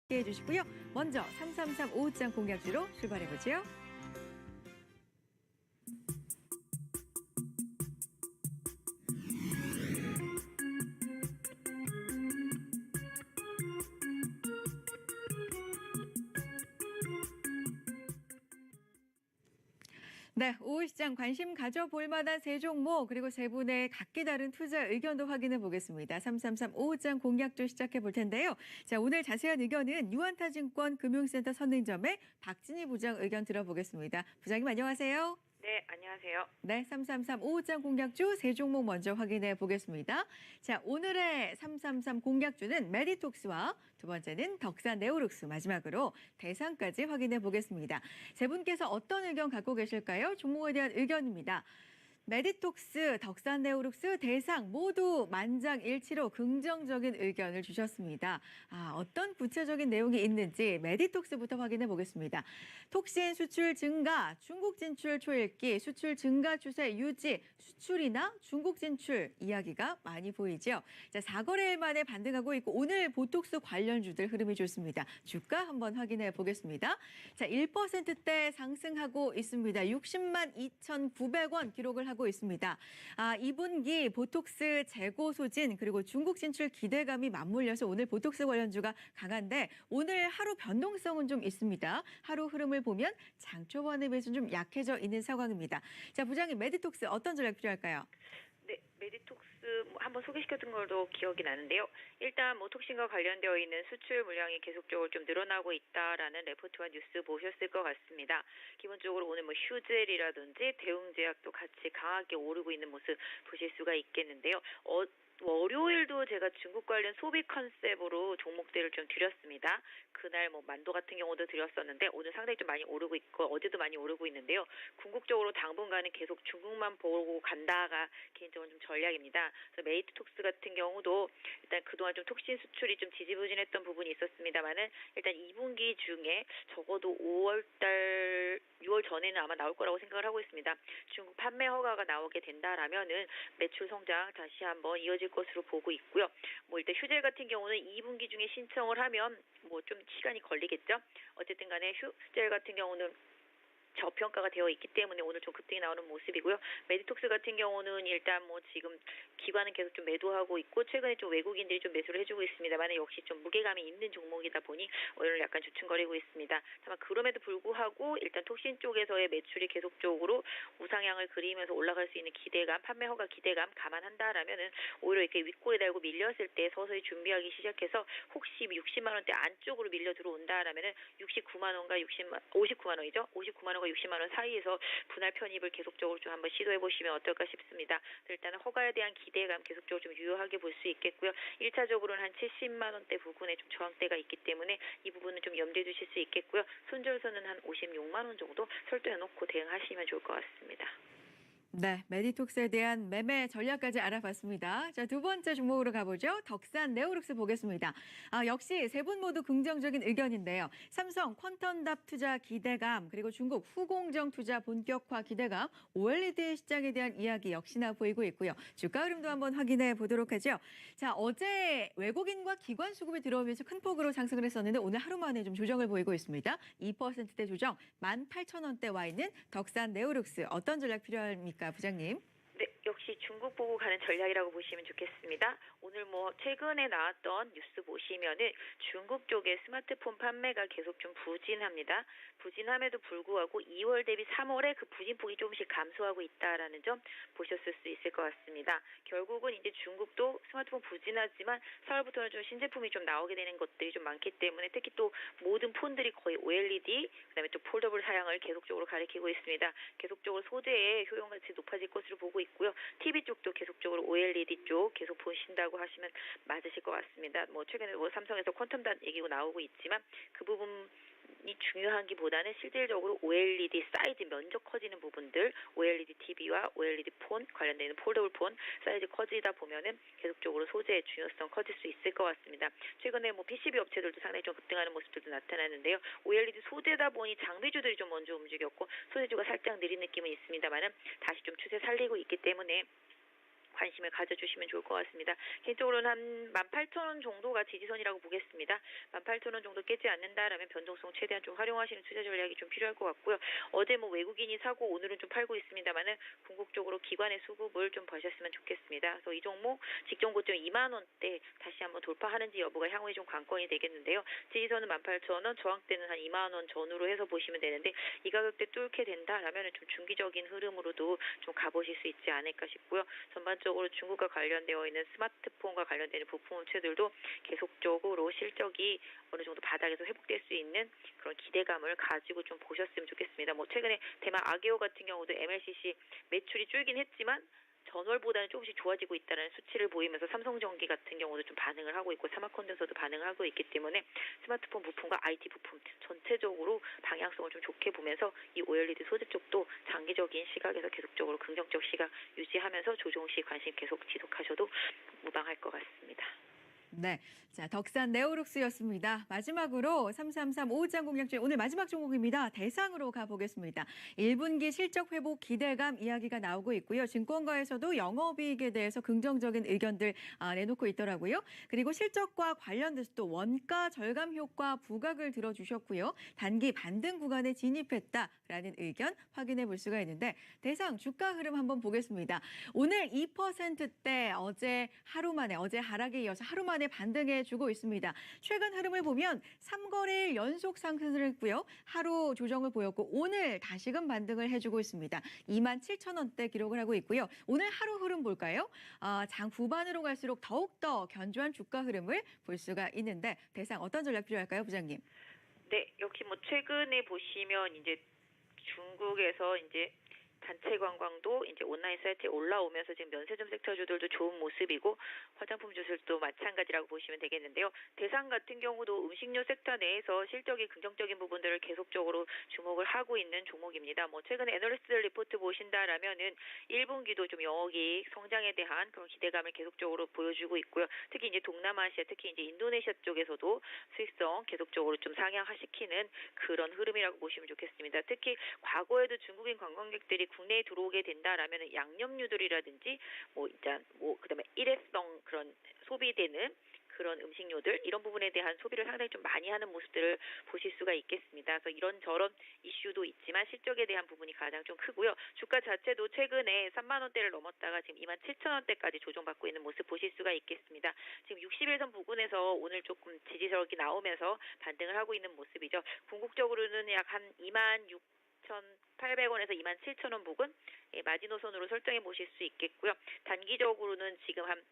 함께 해주시고요. 먼저 3335 오후장 공략주로 출발해보죠. 네, 오후 시장 관심 가져볼 만한 세 종목 그리고 세 분의 각기 다른 투자 의견도 확인해 보겠습니다. 3335 오후장 공략주 시작해 볼 텐데요. 자, 오늘 자세한 의견은 유한타증권 금융센터 선능점의 박진희 부장 의견 들어보겠습니다. 부장님 안녕하세요. 네, 안녕하세요. 네, 3335 오후장 공략주 세 종목 먼저 확인해 보겠습니다. 자, 오늘의 333 공략주는 메디톡스와 두 번째는 덕산 네오룩스, 마지막으로 대상까지 확인해 보겠습니다. 세 분께서 어떤 의견 갖고 계실까요? 종목에 대한 의견입니다. 메디톡스, 덕산 네오룩스, 대상 모두 만장일치로 긍정적인 의견을 주셨습니다. 어떤 구체적인 내용이 있는지 메디톡스부터 확인해 보겠습니다. 톡신 수출 증가, 중국 진출 초읽기, 수출 증가 추세 유지, 수출이나 중국 진출 이야기가 많이 보이죠. 자, 4거래일 만에 반등하고 있고 오늘 보톡스 관련주들 흐름이 좋습니다. 주가 한번 확인해 보겠습니다. 자, 1%대 상승하고 있습니다. 60만 2,900원 기록을 하고 있습니다. 2분기 보톡스 재고 소진 그리고 중국 진출 기대감이 맞물려서 오늘 보톡스 관련주가 강한데 오늘 하루 변동성은 좀 있습니다. 하루 흐름을 보면 장초반에 비해서 좀 약해져 있는 상황입니다. 자, 부장님 메디톡스 어떤 전략 필요할까요? 네, 메디톡스 한번 소개시켰던 걸로 기억이 나는데요. 일단 톡신과 관련되어 있는 수출 물량이 계속적으로 좀 늘어나고 있다라는 레포트와 뉴스 보셨을 것 같습니다. 기본적으로 오늘 휴젤이라든지 대웅제약도 같이 강하게 오르고 있는 모습 보실 수가 있겠는데요. 월요일도 제가 중국 관련 소비 컨셉으로 종목들을 좀 드렸습니다. 그날 만도 같은 경우도 드렸었는데 오늘 상당히 좀 많이 오르고 있고 어제도 많이 오르고 있는데요. 궁극적으로 당분간은 계속 중국만 보고 간다가 개인적으로 좀 전략입니다. 그래서 메이트톡스 같은 경우도 일단 그동안 좀 톡신 수출이 좀 지지부진했던 부분이 있었습니다만은 일단 2분기 중에 적어도 6월 전에는 아마 나올 거라고 생각을 하고 있습니다. 중국 판매 허가가 나오게 된다라면은 매출 성장 다시 한번 이어질 것으로 보고 있고요. 일단 휴젤 같은 경우는 2분기 중에 신청을 하면 좀 시간이 걸리겠죠. 어쨌든 간에 휴젤 같은 경우는 저평가가 되어 있기 때문에 오늘 좀 급등이 나오는 모습이고요. 메디톡스 같은 경우는 일단 지금 기관은 계속 좀 매도하고 있고 최근에 좀 외국인들이 좀 매수를 해주고 있습니다만 역시 좀 무게감이 있는 종목이다 보니 오늘 약간 주춤거리고 있습니다. 다만 그럼에도 불구하고 일단 톡신 쪽에서의 매출이 계속적으로 우상향을 그리면서 올라갈 수 있는 기대감, 판매 허가 기대감 감안한다라면은 오히려 이렇게 윗골에 달고 밀렸을 때 서서히 준비하기 시작해서 혹시 60만 원대 안쪽으로 밀려 들어온다라면은 69만 원과 59만 원이죠. 59만 원과 60만 원 사이에서 분할 편입을 계속적으로 좀 한번 시도해 보시면 어떨까 싶습니다. 일단은 허가에 대한 기대감 계속적으로 좀 유효하게 볼 수 있겠고요. 1차적으로는 한 70만 원대 부근에 좀 저항대가 있기 때문에 이 부분은 좀 염두에 두실 수 있겠고요. 손절선은 한 56만 원 정도 설정해 놓고 대응하시면 좋을 것 같습니다. 네, 메디톡스에 대한 매매 전략까지 알아봤습니다. 자, 두 번째 종목으로 가보죠. 덕산 네오룩스 보겠습니다. 역시 세 분 모두 긍정적인 의견인데요. 삼성 퀀텀답 투자 기대감, 그리고 중국 후공정 투자 본격화 기대감, OLED 시장에 대한 이야기 역시나 보이고 있고요. 주가 흐름도 한번 확인해 보도록 하죠. 자, 어제 외국인과 기관 수급이 들어오면서 큰 폭으로 상승을 했었는데 오늘 하루 만에 좀 조정을 보이고 있습니다. 2%대 조정, 18,000원대 와 있는 덕산 네오룩스 어떤 전략 필요합니까? 부장님. 네, 역시 중국 보고 가는 전략이라고 보시면 좋겠습니다. 오늘 최근에 나왔던 뉴스 보시면은 중국 쪽의 스마트폰 판매가 계속 좀 부진합니다. 부진함에도 불구하고 2월 대비 3월에 그 부진폭이 조금씩 감소하고 있다라는 점 보셨을 수 있을 것 같습니다. 결국은 이제 중국도 스마트폰 부진하지만 4월부터는 좀 신제품이 좀 나오게 되는 것들이 좀 많기 때문에 특히 또 모든 폰들이 거의 OLED 그다음에 또 폴더블 사양을 계속적으로 가리키고 있습니다. 계속적으로 소재의 효용가치 높아질 것으로 보고 있고요. TV 쪽도 계속적으로 OLED 쪽 계속 보신다고 하시면 맞으실 것 같습니다. 최근에 삼성에서 퀀텀단 얘기가 나오고 있지만 그 부분이 중요하기보다는 실질적으로 OLED 사이즈 면적 커지는 부분들, OLED TV와 OLED 폰 관련되는 폴더블 폰 사이즈 커지다 보면은 계속적으로 소재의 중요성 커질 수 있을 것 같습니다. 최근에 PCB 업체들도 상당히 좀 급등하는 모습들도 나타나는데요. OLED 소재다 보니 장비주들이 좀 먼저 움직였고 소재주가 살짝 느린 느낌은 있습니다만은 다시 좀 추세 살리고 있기 때문에 관심을 가져주시면 좋을 것 같습니다. 개인적으로는 한 18,000원 정도가 지지선이라고 보겠습니다. 18,000원 정도 깨지 않는다라면 변동성 최대한 좀 활용하시는 투자 전략이 좀 필요할 것 같고요. 어제 뭐 외국인이 사고 오늘은 좀 팔고 있습니다만은 궁극적으로 기관의 수급을 좀 보셨으면 좋겠습니다. 그래서 이 종목 직전 고점 2만 원대 다시 한번 돌파하는지 여부가 향후에 좀 관건이 되겠는데요. 지지선은 18,000원, 저항대는 한 2만 원 전후로 해서 보시면 되는데 이 가격대 뚫게 된다라면 좀 중기적인 흐름으로도 좀 가보실 수 있지 않을까 싶고요. 전반적으로 중국과 관련되어 있는 스마트폰과 관련되는 부품 업체들도 계속적으로 실적이 어느 정도 바닥에서 회복될 수 있는 그런 기대감을 가지고 좀 보셨으면 좋겠습니다. 뭐 최근에 대만 아게오 같은 경우도 MLCC 매출이 줄긴 했지만 전월보다는 조금씩 좋아지고 있다는 수치를 보이면서 삼성전기 같은 경우도 좀 반응을 하고 있고 사마콘덴서도 반응을 하고 있기 때문에 스마트폰 부품과 IT 부품 전체적으로 방향성을 좀 좋게 보면서 이 OLED 소재 쪽도 장기적인 시각에서 계속적으로 긍정적 시각 유지하면서 조정 시 관심 계속 지속하셔도 무방할 것 같습니다. 네, 자 덕산 네오룩스였습니다. 마지막으로 3335 오장 공략 중 오늘 마지막 종목입니다. 대상으로 가보겠습니다. 1분기 실적 회복 기대감 이야기가 나오고 있고요. 증권가에서도 영업이익에 대해서 긍정적인 의견들 내놓고 있더라고요. 그리고 실적과 관련돼서 또 원가 절감 효과 부각을 들어주셨고요. 단기 반등 구간에 진입했다라는 의견 확인해 볼 수가 있는데 대상 주가 흐름 한번 보겠습니다. 오늘 2%대 어제 하락에 이어서 하루 만에 반등해 주고 있습니다. 최근 흐름을 보면 3거래일 연속 상승을 했고요. 하루 조정을 보였고 오늘 다시금 반등을 해주고 있습니다. 27,000원대 기록을 하고 있고요. 오늘 하루 흐름 볼까요? 장 후반으로 갈수록 더욱더 견조한 주가 흐름을 볼 수가 있는데 대상 어떤 전략 필요할까요, 부장님? 네, 역시 뭐 최근에 보시면 이제 중국에서 이제 단체 관광도 이제 온라인 사이트에 올라오면서 지금 면세점 섹터주들도 좋은 모습이고 화장품 주술도 마찬가지라고 보시면 되겠는데요. 대상 같은 경우도 음식료 섹터 내에서 실적이 긍정적인 부분들을 계속적으로 주목을 하고 있는 종목입니다. 뭐 최근에 애널리스트 리포트 보신다라면은 1분기도 좀 영업이익 성장에 대한 그런 기대감을 계속적으로 보여주고 있고요. 특히 이제 동남아시아, 특히 이제 인도네시아 쪽에서도 수익성 계속적으로 좀 상향화시키는 그런 흐름이라고 보시면 좋겠습니다. 특히 과거에도 중국인 관광객들이 국내에 들어오게 된다라면 양념류들이라든지 그다음에 일회성 그런 소비되는 그런 음식료들 이런 부분에 대한 소비를 상당히 좀 많이 하는 모습들을 보실 수가 있겠습니다. 그래서 이런저런 이슈도 있지만 실적에 대한 부분이 가장 좀 크고요. 주가 자체도 최근에 3만 원대를 넘었다가 지금 27,000원대까지 조정받고 있는 모습 보실 수가 있겠습니다. 지금 60일선 부근에서 오늘 조금 지지석이 나오면서 반등을 하고 있는 모습이죠. 궁극적으로는 약 한 26,800원에서 27,000원 부근 마지노선으로 설정해 보실 수 있겠고요. 단기적으로는 지금 한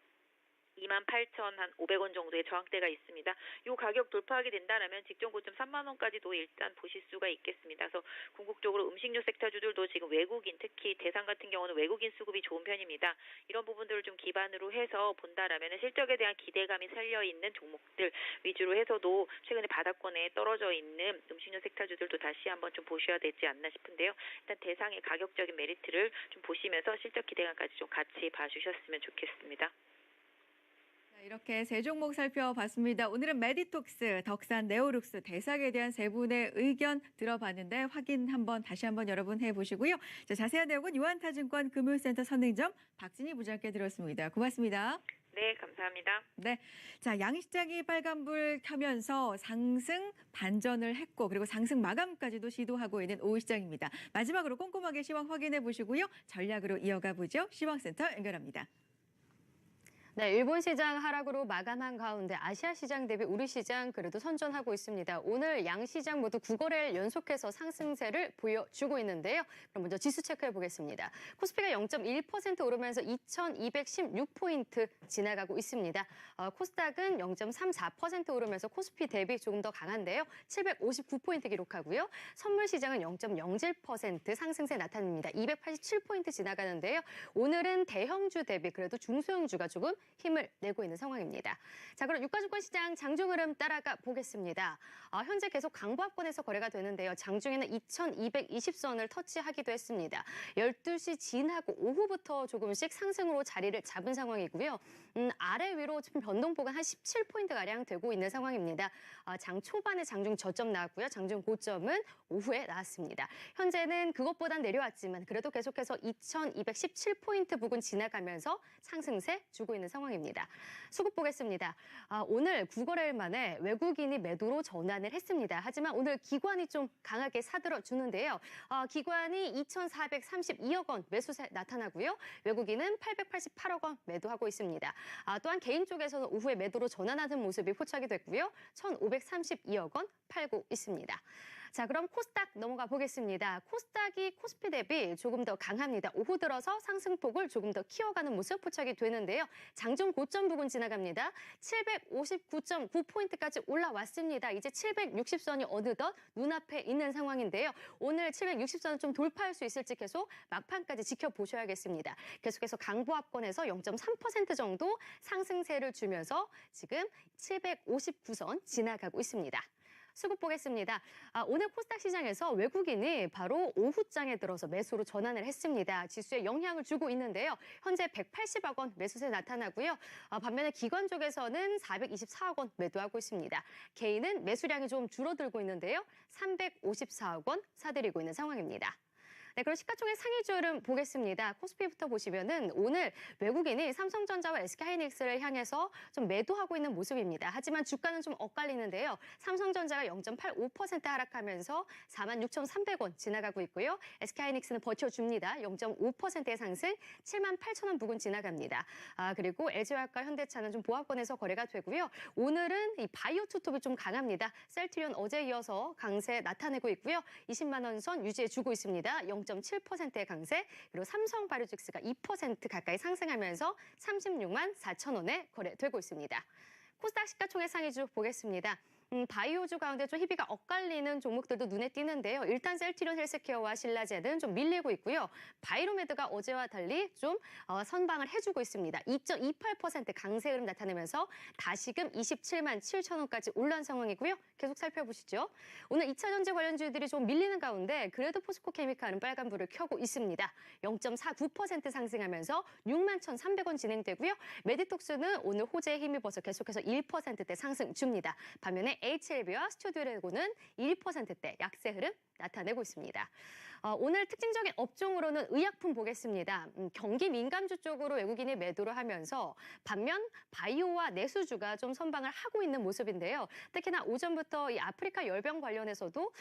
28,500원 정도의 저항대가 있습니다. 이 가격 돌파하게 된다면 직전 고점 3만 원까지도 일단 보실 수가 있겠습니다. 그래서 궁극적으로 음식료 섹터주들도 지금 외국인 특히 대상 같은 경우는 외국인 수급이 좋은 편입니다. 이런 부분들을 좀 기반으로 해서 본다라면 실적에 대한 기대감이 살려 있는 종목들 위주로 해서도 최근에 바닥권에 떨어져 있는 음식료 섹터주들도 다시 한번 좀 보셔야 되지 않나 싶은데요. 일단 대상의 가격적인 메리트를 좀 보시면서 실적 기대감까지 좀 같이 봐주셨으면 좋겠습니다. 이렇게 세 종목 살펴봤습니다. 오늘은 메디톡스, 덕산, 네오룩스, 대상에 대한 세 분의 의견 들어봤는데 확인 다시 한번 여러분 해보시고요. 자, 자세한 내용은 유한타증권 금융센터 선행점 박진희 부장께 들었습니다. 고맙습니다. 네, 감사합니다. 네, 자 양시장이 빨간불 켜면서 상승 반전을 했고 그리고 상승 마감까지도 시도하고 있는 오후시장입니다. 마지막으로 꼼꼼하게 시황 확인해 보시고요. 전략으로 이어가 보죠. 시황센터 연결합니다. 네, 일본 시장 하락으로 마감한 가운데 아시아 시장 대비 우리 시장 그래도 선전하고 있습니다. 오늘 양 시장 모두 9거래일 연속해서 상승세를 보여주고 있는데요. 그럼 먼저 지수 체크해 보겠습니다. 코스피가 0.1% 오르면서 2,216포인트 지나가고 있습니다. 코스닥은 0.34% 오르면서 코스피 대비 조금 더 강한데요. 759포인트 기록하고요. 선물 시장은 0.07% 상승세 나타납니다. 287포인트 지나가는데요. 오늘은 대형주 대비 그래도 중소형주가 조금 힘을 내고 있는 상황입니다. 자, 그럼 유가증권 시장 장중 흐름 따라가 보겠습니다. 현재 계속 강보합권에서 거래가 되는데요. 장중에는 2220선을 터치하기도 했습니다. 12시 지나고 오후부터 조금씩 상승으로 자리를 잡은 상황이고요. 아래 위로 좀 변동폭은 한 17포인트가량 되고 있는 상황입니다. 장 초반에 장중 저점 나왔고요. 장중 고점은 오후에 나왔습니다. 현재는 그것보단 내려왔지만 그래도 계속해서 2217포인트 부근 지나가면서 상승세 주고 있는 상황입니다. 수급 보겠습니다. 오늘 9거래일 만에 외국인이 매도로 전환을 했습니다. 하지만 오늘 기관이 좀 강하게 사들어 주는데요. 기관이 2,432억 원 매수세 나타나고요. 외국인은 888억 원 매도하고 있습니다. 또한 개인 쪽에서는 오후에 매도로 전환하는 모습이 포착이 됐고요. 1,532억 원 팔고 있습니다. 자, 그럼 코스닥 넘어가 보겠습니다. 코스닥이 코스피 대비 조금 더 강합니다. 오후 들어서 상승폭을 조금 더 키워가는 모습 포착이 되는데요. 장중 고점 부근 지나갑니다. 759.9포인트까지 올라왔습니다. 이제 760선이 어느덧 눈앞에 있는 상황인데요. 오늘 760선을 좀 돌파할 수 있을지 계속 막판까지 지켜보셔야겠습니다. 계속해서 강보합권에서 0.3% 정도 상승세를 주면서 지금 759선 지나가고 있습니다. 수급 보겠습니다. 오늘 코스닥 시장에서 외국인이 바로 오후장에 들어서 매수로 전환을 했습니다. 지수에 영향을 주고 있는데요. 현재 180억 원 매수세 나타나고요. 반면에 기관 쪽에서는 424억 원 매도하고 있습니다. 개인은 매수량이 좀 줄어들고 있는데요. 354억 원 사들이고 있는 상황입니다. 네, 그럼 시가총액 상위주 흐름 보겠습니다. 코스피부터 보시면은 오늘 외국인이 삼성전자와 SK하이닉스를 향해서 좀 매도하고 있는 모습입니다. 하지만 주가는 좀 엇갈리는데요. 삼성전자가 0.85% 하락하면서 46,300원 지나가고 있고요. SK하이닉스는 버텨줍니다. 0.5%의 상승, 78,000원 부근 지나갑니다. 그리고 LG화학과 현대차는 좀 보합권에서 거래가 되고요. 오늘은 이 바이오 투톱이 좀 강합니다. 셀트리온 어제 이어서 강세 나타내고 있고요. 20만 원 선 유지해주고 있습니다. 0.7%의 강세, 그리고 삼성바이오직스가 2% 가까이 상승하면서 36만 4천 원에 거래되고 있습니다. 코스닥 시가총액 상위주 보겠습니다. 바이오주 가운데 좀 희비가 엇갈리는 종목들도 눈에 띄는데요. 일단 셀트리온 헬스케어와 신라젠은 좀 밀리고 있고요. 바이로메드가 어제와 달리 좀 선방을 해주고 있습니다. 2.28% 강세 흐름 나타내면서 다시금 27만 7천 원까지 올라온 상황이고요. 계속 살펴보시죠. 오늘 2차전지 관련주들이 좀 밀리는 가운데 그래도 포스코케미칼은 빨간불을 켜고 있습니다. 0.49% 상승하면서 6만 1,300원 진행되고요. 메디톡스는 오늘 호재에 힘입어서 계속해서 1%대 상승 줍니다. 반면에 HLB와 스튜디오레고는 1%대 약세 흐름 나타내고 있습니다. 오늘 특징적인 업종으로는 의약품 보겠습니다. 경기 민감주 쪽으로 외국인이 매도를 하면서 반면 바이오와 내수주가 좀 선방을 하고 있는 모습인데요. 특히나 오전부터 이 아프리카 열병 관련해서도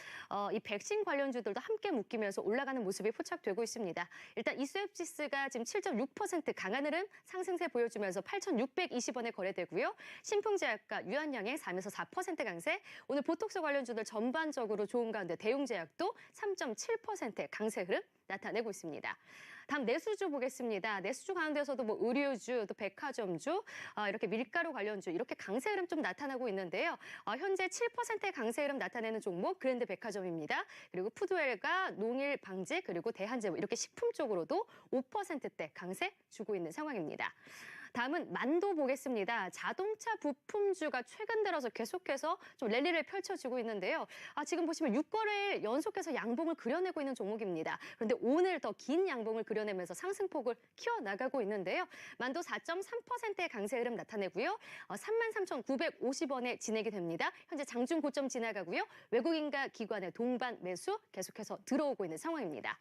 이 백신 관련주들도 함께 묶이면서 올라가는 모습이 포착되고 있습니다. 일단 이수앱지스가 지금 7.6% 강한 흐름 상승세 보여주면서 8,620원에 거래되고요. 신풍제약과 유한양행 3에서 4% 강세, 오늘 보톡스 관련주들 전반적으로 좋은 가운데 대웅제약도 3.7% 강세 흐름 나타내고 있습니다. 다음 내수주 보겠습니다. 내수주 가운데서도 뭐 의류주, 또 백화점주, 이렇게 밀가루 관련주 이렇게 강세 흐름 좀 나타나고 있는데요. 현재 7%의 강세 흐름 나타내는 종목 그랜드 백화점입니다. 그리고 푸드웰과 농일 방지 그리고 대한제부 이렇게 식품 쪽으로도 5%대 강세 주고 있는 상황입니다. 다음은 만도 보겠습니다. 자동차 부품주가 최근 들어서 계속해서 좀 랠리를 펼쳐주고 있는데요. 지금 보시면 6거래일 연속해서 양봉을 그려내고 있는 종목입니다. 그런데 오늘 더 긴 양봉을 그려내면서 상승폭을 키워나가고 있는데요. 만도 4.3%의 강세 흐름 나타내고요. 33,950원에 진행이 됩니다. 현재 장중 고점 지나가고요. 외국인과 기관의 동반 매수 계속해서 들어오고 있는 상황입니다.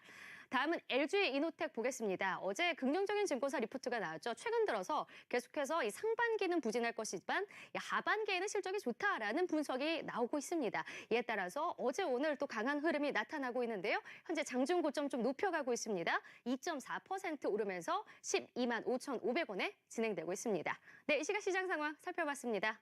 다음은 LG 이노텍 보겠습니다. 어제 긍정적인 증권사 리포트가 나왔죠. 최근 들어서 계속해서 이 상반기는 부진할 것이지만 하반기에는 실적이 좋다라는 분석이 나오고 있습니다. 이에 따라서 어제 오늘 또 강한 흐름이 나타나고 있는데요. 현재 장중 고점 좀 높여가고 있습니다. 2.4% 오르면서 12만 5,500원에 진행되고 있습니다. 네, 이 시각 시장 상황 살펴봤습니다.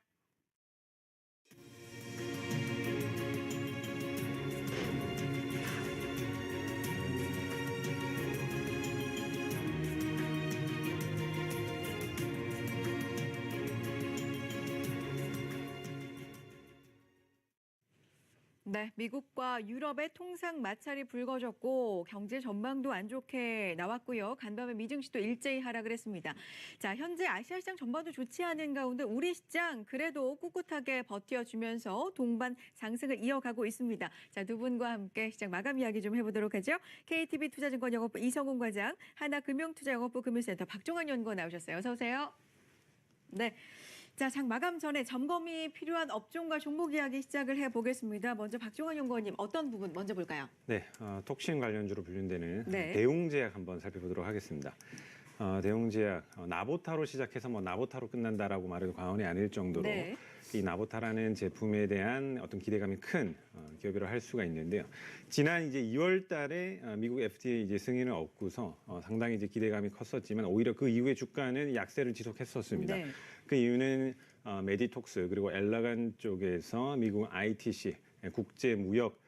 네, 미국과 유럽의 통상 마찰이 불거졌고 경제 전망도 안 좋게 나왔고요. 간밤에 미증시도 일제히 하락을 했습니다. 자, 현재 아시아 시장 전반도 좋지 않은 가운데 우리 시장 그래도 꿋꿋하게 버텨주면서 동반 상승을 이어가고 있습니다. 자, 두 분과 함께 시장 마감 이야기 좀 해보도록 하죠. KTB 투자증권 영업부 이성훈 과장, 하나금융투자영업부 금융센터 박종환 연구원 나오셨어요. 어서 오세요. 네. 자, 장 마감 전에 점검이 필요한 업종과 종목 이야기 시작을 해보겠습니다. 먼저 박종환 연구원님 어떤 부분 먼저 볼까요? 네, 톡신 관련주로 분류되는 네. 대웅제약 한번 살펴보도록 하겠습니다. 대웅제약 나보타로 시작해서 나보타로 끝난다라고 말해도 과언이 아닐 정도로 네. 이 나보타라는 제품에 대한 어떤 기대감이 큰 기업이라 할 수가 있는데요. 지난 이제 2월 달에 미국 FDA 이제 승인을 얻고서 상당히 이제 기대감이 컸었지만 오히려 그 이후에 주가는 약세를 지속했었습니다. 네. 그 이유는 메디톡스 그리고 엘라간 쪽에서 미국 ITC 국제무역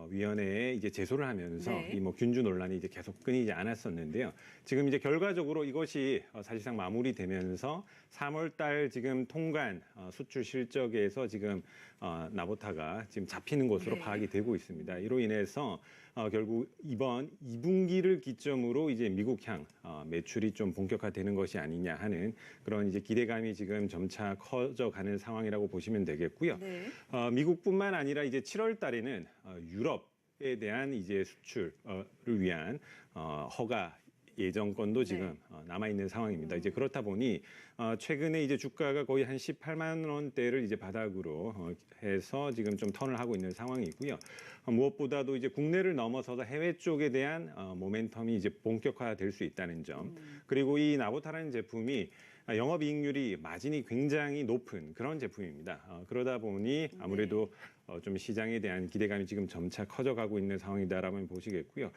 위원회에 이제 제소를 하면서 네. 이 균주 논란이 이제 계속 끊이지 않았었는데요. 지금 이제 결과적으로 이것이 사실상 마무리되면서 3월 달 지금 통관 수출 실적에서 지금 나보타가 지금 잡히는 것으로 네. 파악이 되고 있습니다. 이로 인해서 결국 이번 2분기를 기점으로 이제 미국향 매출이 좀 본격화되는 것이 아니냐 하는 그런 이제 기대감이 지금 점차 커져가는 상황이라고 보시면 되겠고요. 네. 미국뿐만 아니라 이제 7월 달에는 유럽에 대한 이제 수출을 위한 허가 예정권도 지금 남아 있는 상황입니다. 이제 그렇다 보니 최근에 이제 주가가 거의 한 18만 원대를 이제 바닥으로 해서 지금 좀 턴을 하고 있는 상황이고요. 무엇보다도 이제 국내를 넘어서서 해외 쪽에 대한 모멘텀이 이제 본격화될 수 있다는 점. 그리고 이 나보타라는 제품이 영업이익률이 마진이 굉장히 높은 그런 제품입니다. 그러다 보니 아무래도 좀 시장에 대한 기대감이 지금 점차 커져가고 있는 상황이다라고 보시겠고요.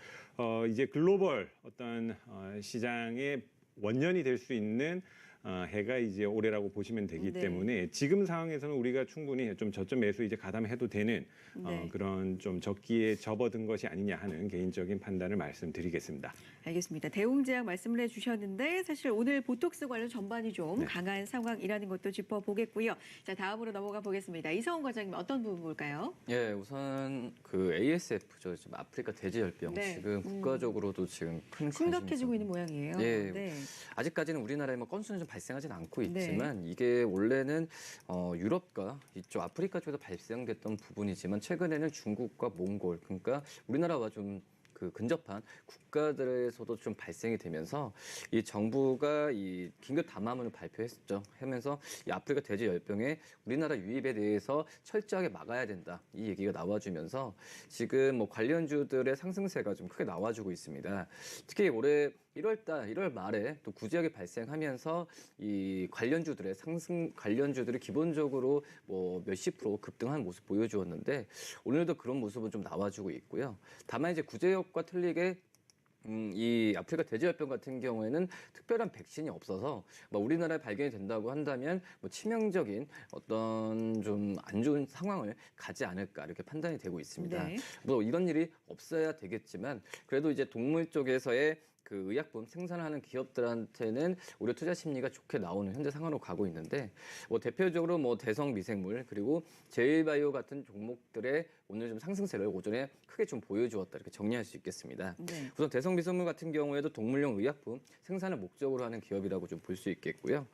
이제 글로벌 어떤 시장의 원년이 될 수 있는 해가 이제 올해라고 보시면 되기 네. 때문에 지금 상황에서는 우리가 충분히 좀 저점 매수 이제 가담해도 되는 네. 그런 좀 적기에 접어든 것이 아니냐 하는 개인적인 판단을 말씀드리겠습니다. 알겠습니다. 대웅제약 말씀을 해주셨는데 사실 오늘 보톡스 관련 전반이 좀 네. 강한 상황이라는 것도 짚어보겠고요. 자, 다음으로 넘어가 보겠습니다. 이성훈 과장님 어떤 부분 볼까요? 예, 우선 그 ASF죠. 지금 아프리카 돼지열병 네. 지금 국가적으로도 지금 큰 심각해지고 관심이 있는 모양이에요. 예. 네. 아직까지는 우리나라에 건수는 좀 발생하지는 않고 네. 있지만 이게 원래는 유럽과 이쪽 아프리카 쪽에서 발생됐던 부분이지만 최근에는 중국과 몽골 그러니까 우리나라와 좀 그 근접한 국가들에서도 좀 발생이 되면서 이 정부가 이 긴급 담화문을 발표했죠. 하면서 이 아프리카 돼지 열병에 우리나라 유입에 대해서 철저하게 막아야 된다. 이 얘기가 나와주면서 지금 관련주들의 상승세가 좀 크게 나와주고 있습니다. 특히 올해 1월 말에 또 구제역이 발생하면서 이 관련주들의 관련주들이 기본적으로 몇십 프로 급등한 모습 보여주었는데 오늘도 그런 모습은 좀 나와주고 있고요. 다만 이제 구제역과 틀리게 이 아프리카 돼지열병 같은 경우에는 특별한 백신이 없어서 우리나라에 발견이 된다고 한다면 치명적인 어떤 좀 안 좋은 상황을 가지 않을까 이렇게 판단이 되고 있습니다. 네. 이런 일이 없어야 되겠지만 그래도 이제 동물 쪽에서의 그 의약품 생산하는 기업들한테는 오히려 투자 심리가 좋게 나오는 현재 상황으로 가고 있는데 대표적으로 대성 미생물 그리고 제일바이오 같은 종목들의 오늘 좀 상승세를 오전에 크게 좀 보여주었다 이렇게 정리할 수 있겠습니다. 네. 우선 대성 미생물 같은 경우에도 동물용 의약품 생산을 목적으로 하는 기업이라고 좀 볼 수 있겠고요.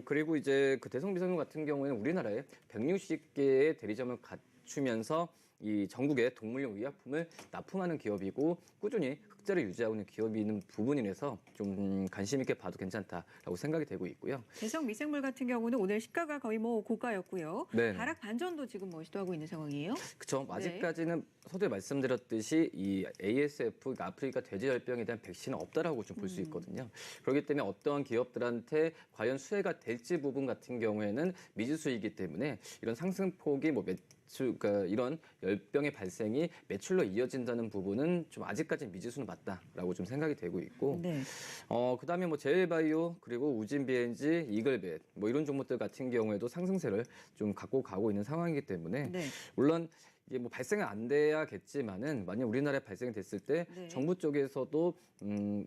그리고 이제 그 대성 미생물 같은 경우에는 우리나라에 160개의 대리점을 갖추면서 이 전국에 동물용 의약품을 납품하는 기업이고 꾸준히 흑자를 유지하고 있는 기업이 있는 부분이라서 좀 관심 있게 봐도 괜찮다라고 생각이 되고 있고요. 대성 미생물 같은 경우는 오늘 시가가 거의 고가였고요. 네. 하락 반전도 지금 시도하고 있는 상황이에요. 그렇죠. 네. 아직까지는 서두에 말씀드렸듯이 이 ASF, 그러니까 아프리카 돼지열병에 대한 백신은 없다라고 좀 볼 수 있거든요. 그렇기 때문에 어떤 기업들한테 과연 수혜가 될지 부분 같은 경우에는 미지수이기 때문에 이런 상승폭이 그러니까 이런 열병의 발생이 매출로 이어진다는 부분은 좀 아직까지 미지수는 맞다라고 좀 생각이 되고 있고 네. 그다음에 제일바이오 그리고 우진 BNG, 이글벳 이런 종목들 같은 경우에도 상승세를 좀 갖고 가고 있는 상황이기 때문에 네. 물론 이게 뭐 발생은 안 돼야겠지만은 만약 우리나라에 발생이 됐을 때 네. 정부 쪽에서도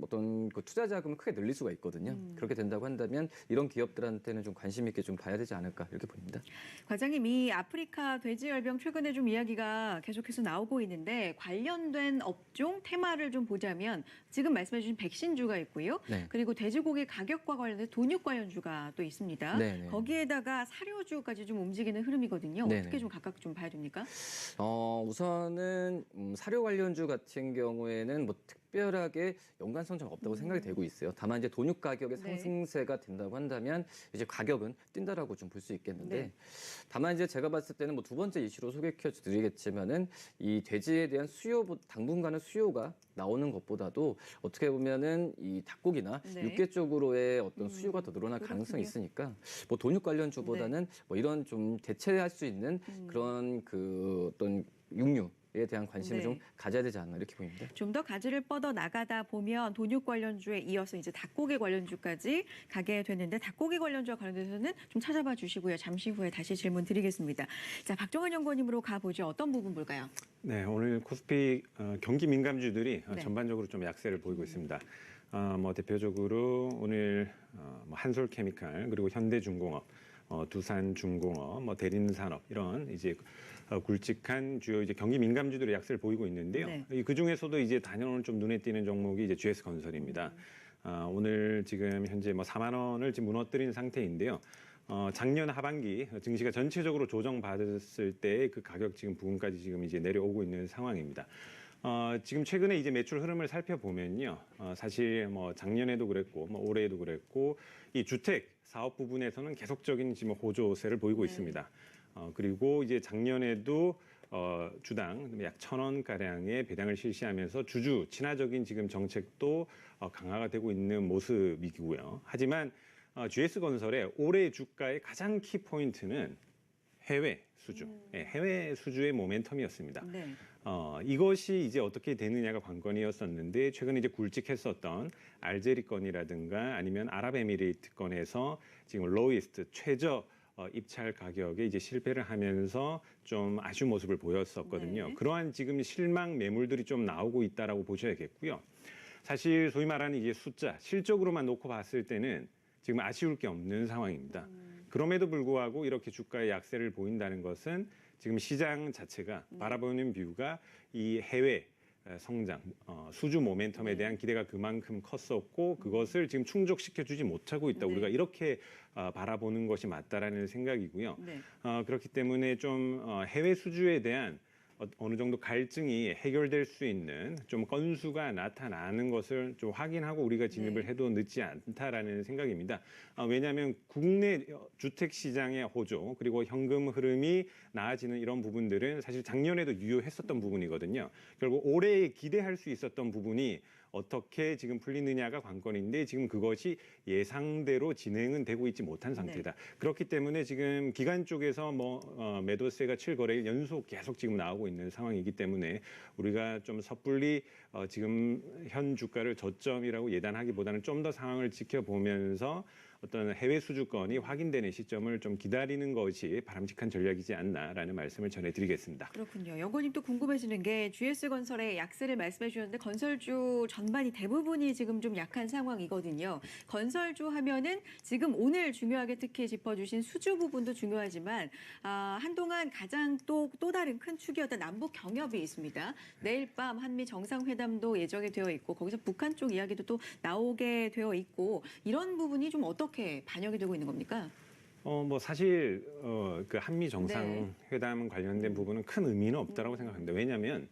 어떤 그 투자 자금을 크게 늘릴 수가 있거든요. 그렇게 된다고 한다면 이런 기업들한테는 좀 관심 있게 좀 봐야 되지 않을까 이렇게 보입니다. 과장님, 이 아프리카 돼지열병 최근에 좀 이야기가 계속해서 나오고 있는데 관련된 업종 테마를 좀 보자면 지금 말씀해주신 백신주가 있고요. 네. 그리고 돼지고기 가격과 관련된 돈육 관련주가 또 있습니다. 네네. 거기에다가 사료주까지 좀 움직이는 흐름이거든요. 네네. 어떻게 좀 각각 좀 봐야 됩니까? 우선은 사료 관련주 같은 경우에는 뭐 특별하게 연관성 좀 없다고 생각이 되고 있어요. 다만 이제 돈육 가격의 네. 상승세가 된다고 한다면 이제 가격은 뛴다라고 좀 볼 수 있겠는데 네. 다만 이제 제가 봤을 때는 뭐 두 번째 이슈로 소개해 드리겠지만은 이 돼지에 대한 당분간은 수요가 나오는 것보다도 어떻게 보면은 이 닭고기나 네. 육계 쪽으로의 어떤 수요가 더 늘어날 그렇군요. 가능성이 있으니까 뭐 돈육 관련주보다는 뭐 이런 좀 대체할 수 있는 그런 그 어떤 육류에 대한 관심을 네. 좀 가져야 되지 않나 이렇게 보입니다. 좀 더 가지를 뻗어 나가다 보면 돈육 관련주에 이어서 이제 닭고기 관련주까지 가게 되는데 닭고기 관련주와 관련돼서는 좀 찾아봐 주시고요. 잠시 후에 다시 질문 드리겠습니다. 자, 박정환 연구원님으로 가보죠. 어떤 부분 볼까요? 네, 오늘 코스피 경기 민감주들이 네. 전반적으로 좀 약세를 보이고 있습니다. 뭐 대표적으로 오늘 뭐 한솔케미칼 그리고 현대중공업, 두산중공업, 뭐 대림산업 이런 이제 굵직한 주요 이제 경기 민감주들의 약세를 보이고 있는데요. 네. 그 중에서도 이제 단연 좀 눈에 띄는 종목이 이제 GS건설입니다. 오늘 지금 현재 뭐 4만 원을 지금 무너뜨린 상태인데요. 작년 하반기 증시가 전체적으로 조정받았을 때 그 가격 지금 부분까지 지금 이제 내려오고 있는 상황입니다. 지금 최근에 이제 매출 흐름을 살펴보면요. 사실 뭐 작년에도 그랬고 뭐 올해에도 그랬고 이 주택 사업 부분에서는 계속적인 지금 호조세를 보이고 네. 있습니다. 그리고 이제 작년에도 주당 약 1,000원 가량의 배당을 실시하면서 주주 친화적인 지금 정책도 강화가 되고 있는 모습이고요. 하지만 GS건설의 올해 주가의 가장 키 포인트는 해외 수주, 해외 수주의 모멘텀이었습니다. 네. 이것이 이제 어떻게 되느냐가 관건이었었는데 최근에 이제 굵직했었던 알제리 건이라든가 아니면 아랍에미레이트 건에서 지금 로이스트 최저 입찰 가격에 이제 실패를 하면서 좀 아쉬운 모습을 보였었거든요. 네. 그러한 지금 실망 매물들이 좀 나오고 있다라고 보셔야겠고요. 사실 소위 말하는 이제 숫자, 실적으로만 놓고 봤을 때는 지금 아쉬울 게 없는 상황입니다. 그럼에도 불구하고 이렇게 주가의 약세를 보인다는 것은 지금 시장 자체가 바라보는 뷰가 이 해외 성장, 수주 모멘텀에 대한 기대가 그만큼 컸었고 그것을 지금 충족시켜주지 못하고 있다. 네. 우리가 이렇게 바라보는 것이 맞다라는 생각이고요. 네. 그렇기 때문에 좀 해외 수주에 대한 어느 정도 갈증이 해결될 수 있는 좀 건수가 나타나는 것을 좀 확인하고 우리가 진입을 네. 해도 늦지 않다라는 생각입니다. 왜냐하면 국내 주택 시장의 호조 그리고 현금 흐름이 나아지는 이런 부분들은 사실 작년에도 유효했었던 부분이거든요. 결국 올해 기대할 수 있었던 부분이 어떻게 지금 풀리느냐가 관건인데 지금 그것이 예상대로 진행은 되고 있지 못한 상태다. 그렇기 때문에 지금 기관 쪽에서 뭐 매도세가 7거래일 연속 계속 지금 나오고 있는 상황이기 때문에 우리가 좀 섣불리 지금 현 주가를 저점이라고 예단하기보다는 좀 더 상황을 지켜보면서 어떤 해외 수주권이 확인되는 시점을 좀 기다리는 것이 바람직한 전략이지 않나라는 말씀을 전해드리겠습니다. 그렇군요. 연구원님 또 궁금해지는 게 GS건설의 약세를 말씀해 주셨는데 건설주 전반이 대부분이 지금 좀 약한 상황이거든요. 건설주 하면은 지금 오늘 중요하게 특히 짚어주신 수주 부분도 중요하지만 한동안 가장 또 다른 큰 축이었던 남북 경협이 있습니다. 내일 밤 한미 정상회담도 예정이 되어 있고 거기서 북한 쪽 이야기도 또 나오게 되어 있고 이런 부분이 좀 어떻게 반영이 되고 있는 겁니까? 뭐 사실 그 한미 정상회담 관련된 부분은 큰 의미는 없다라고 생각합니다. 왜냐하면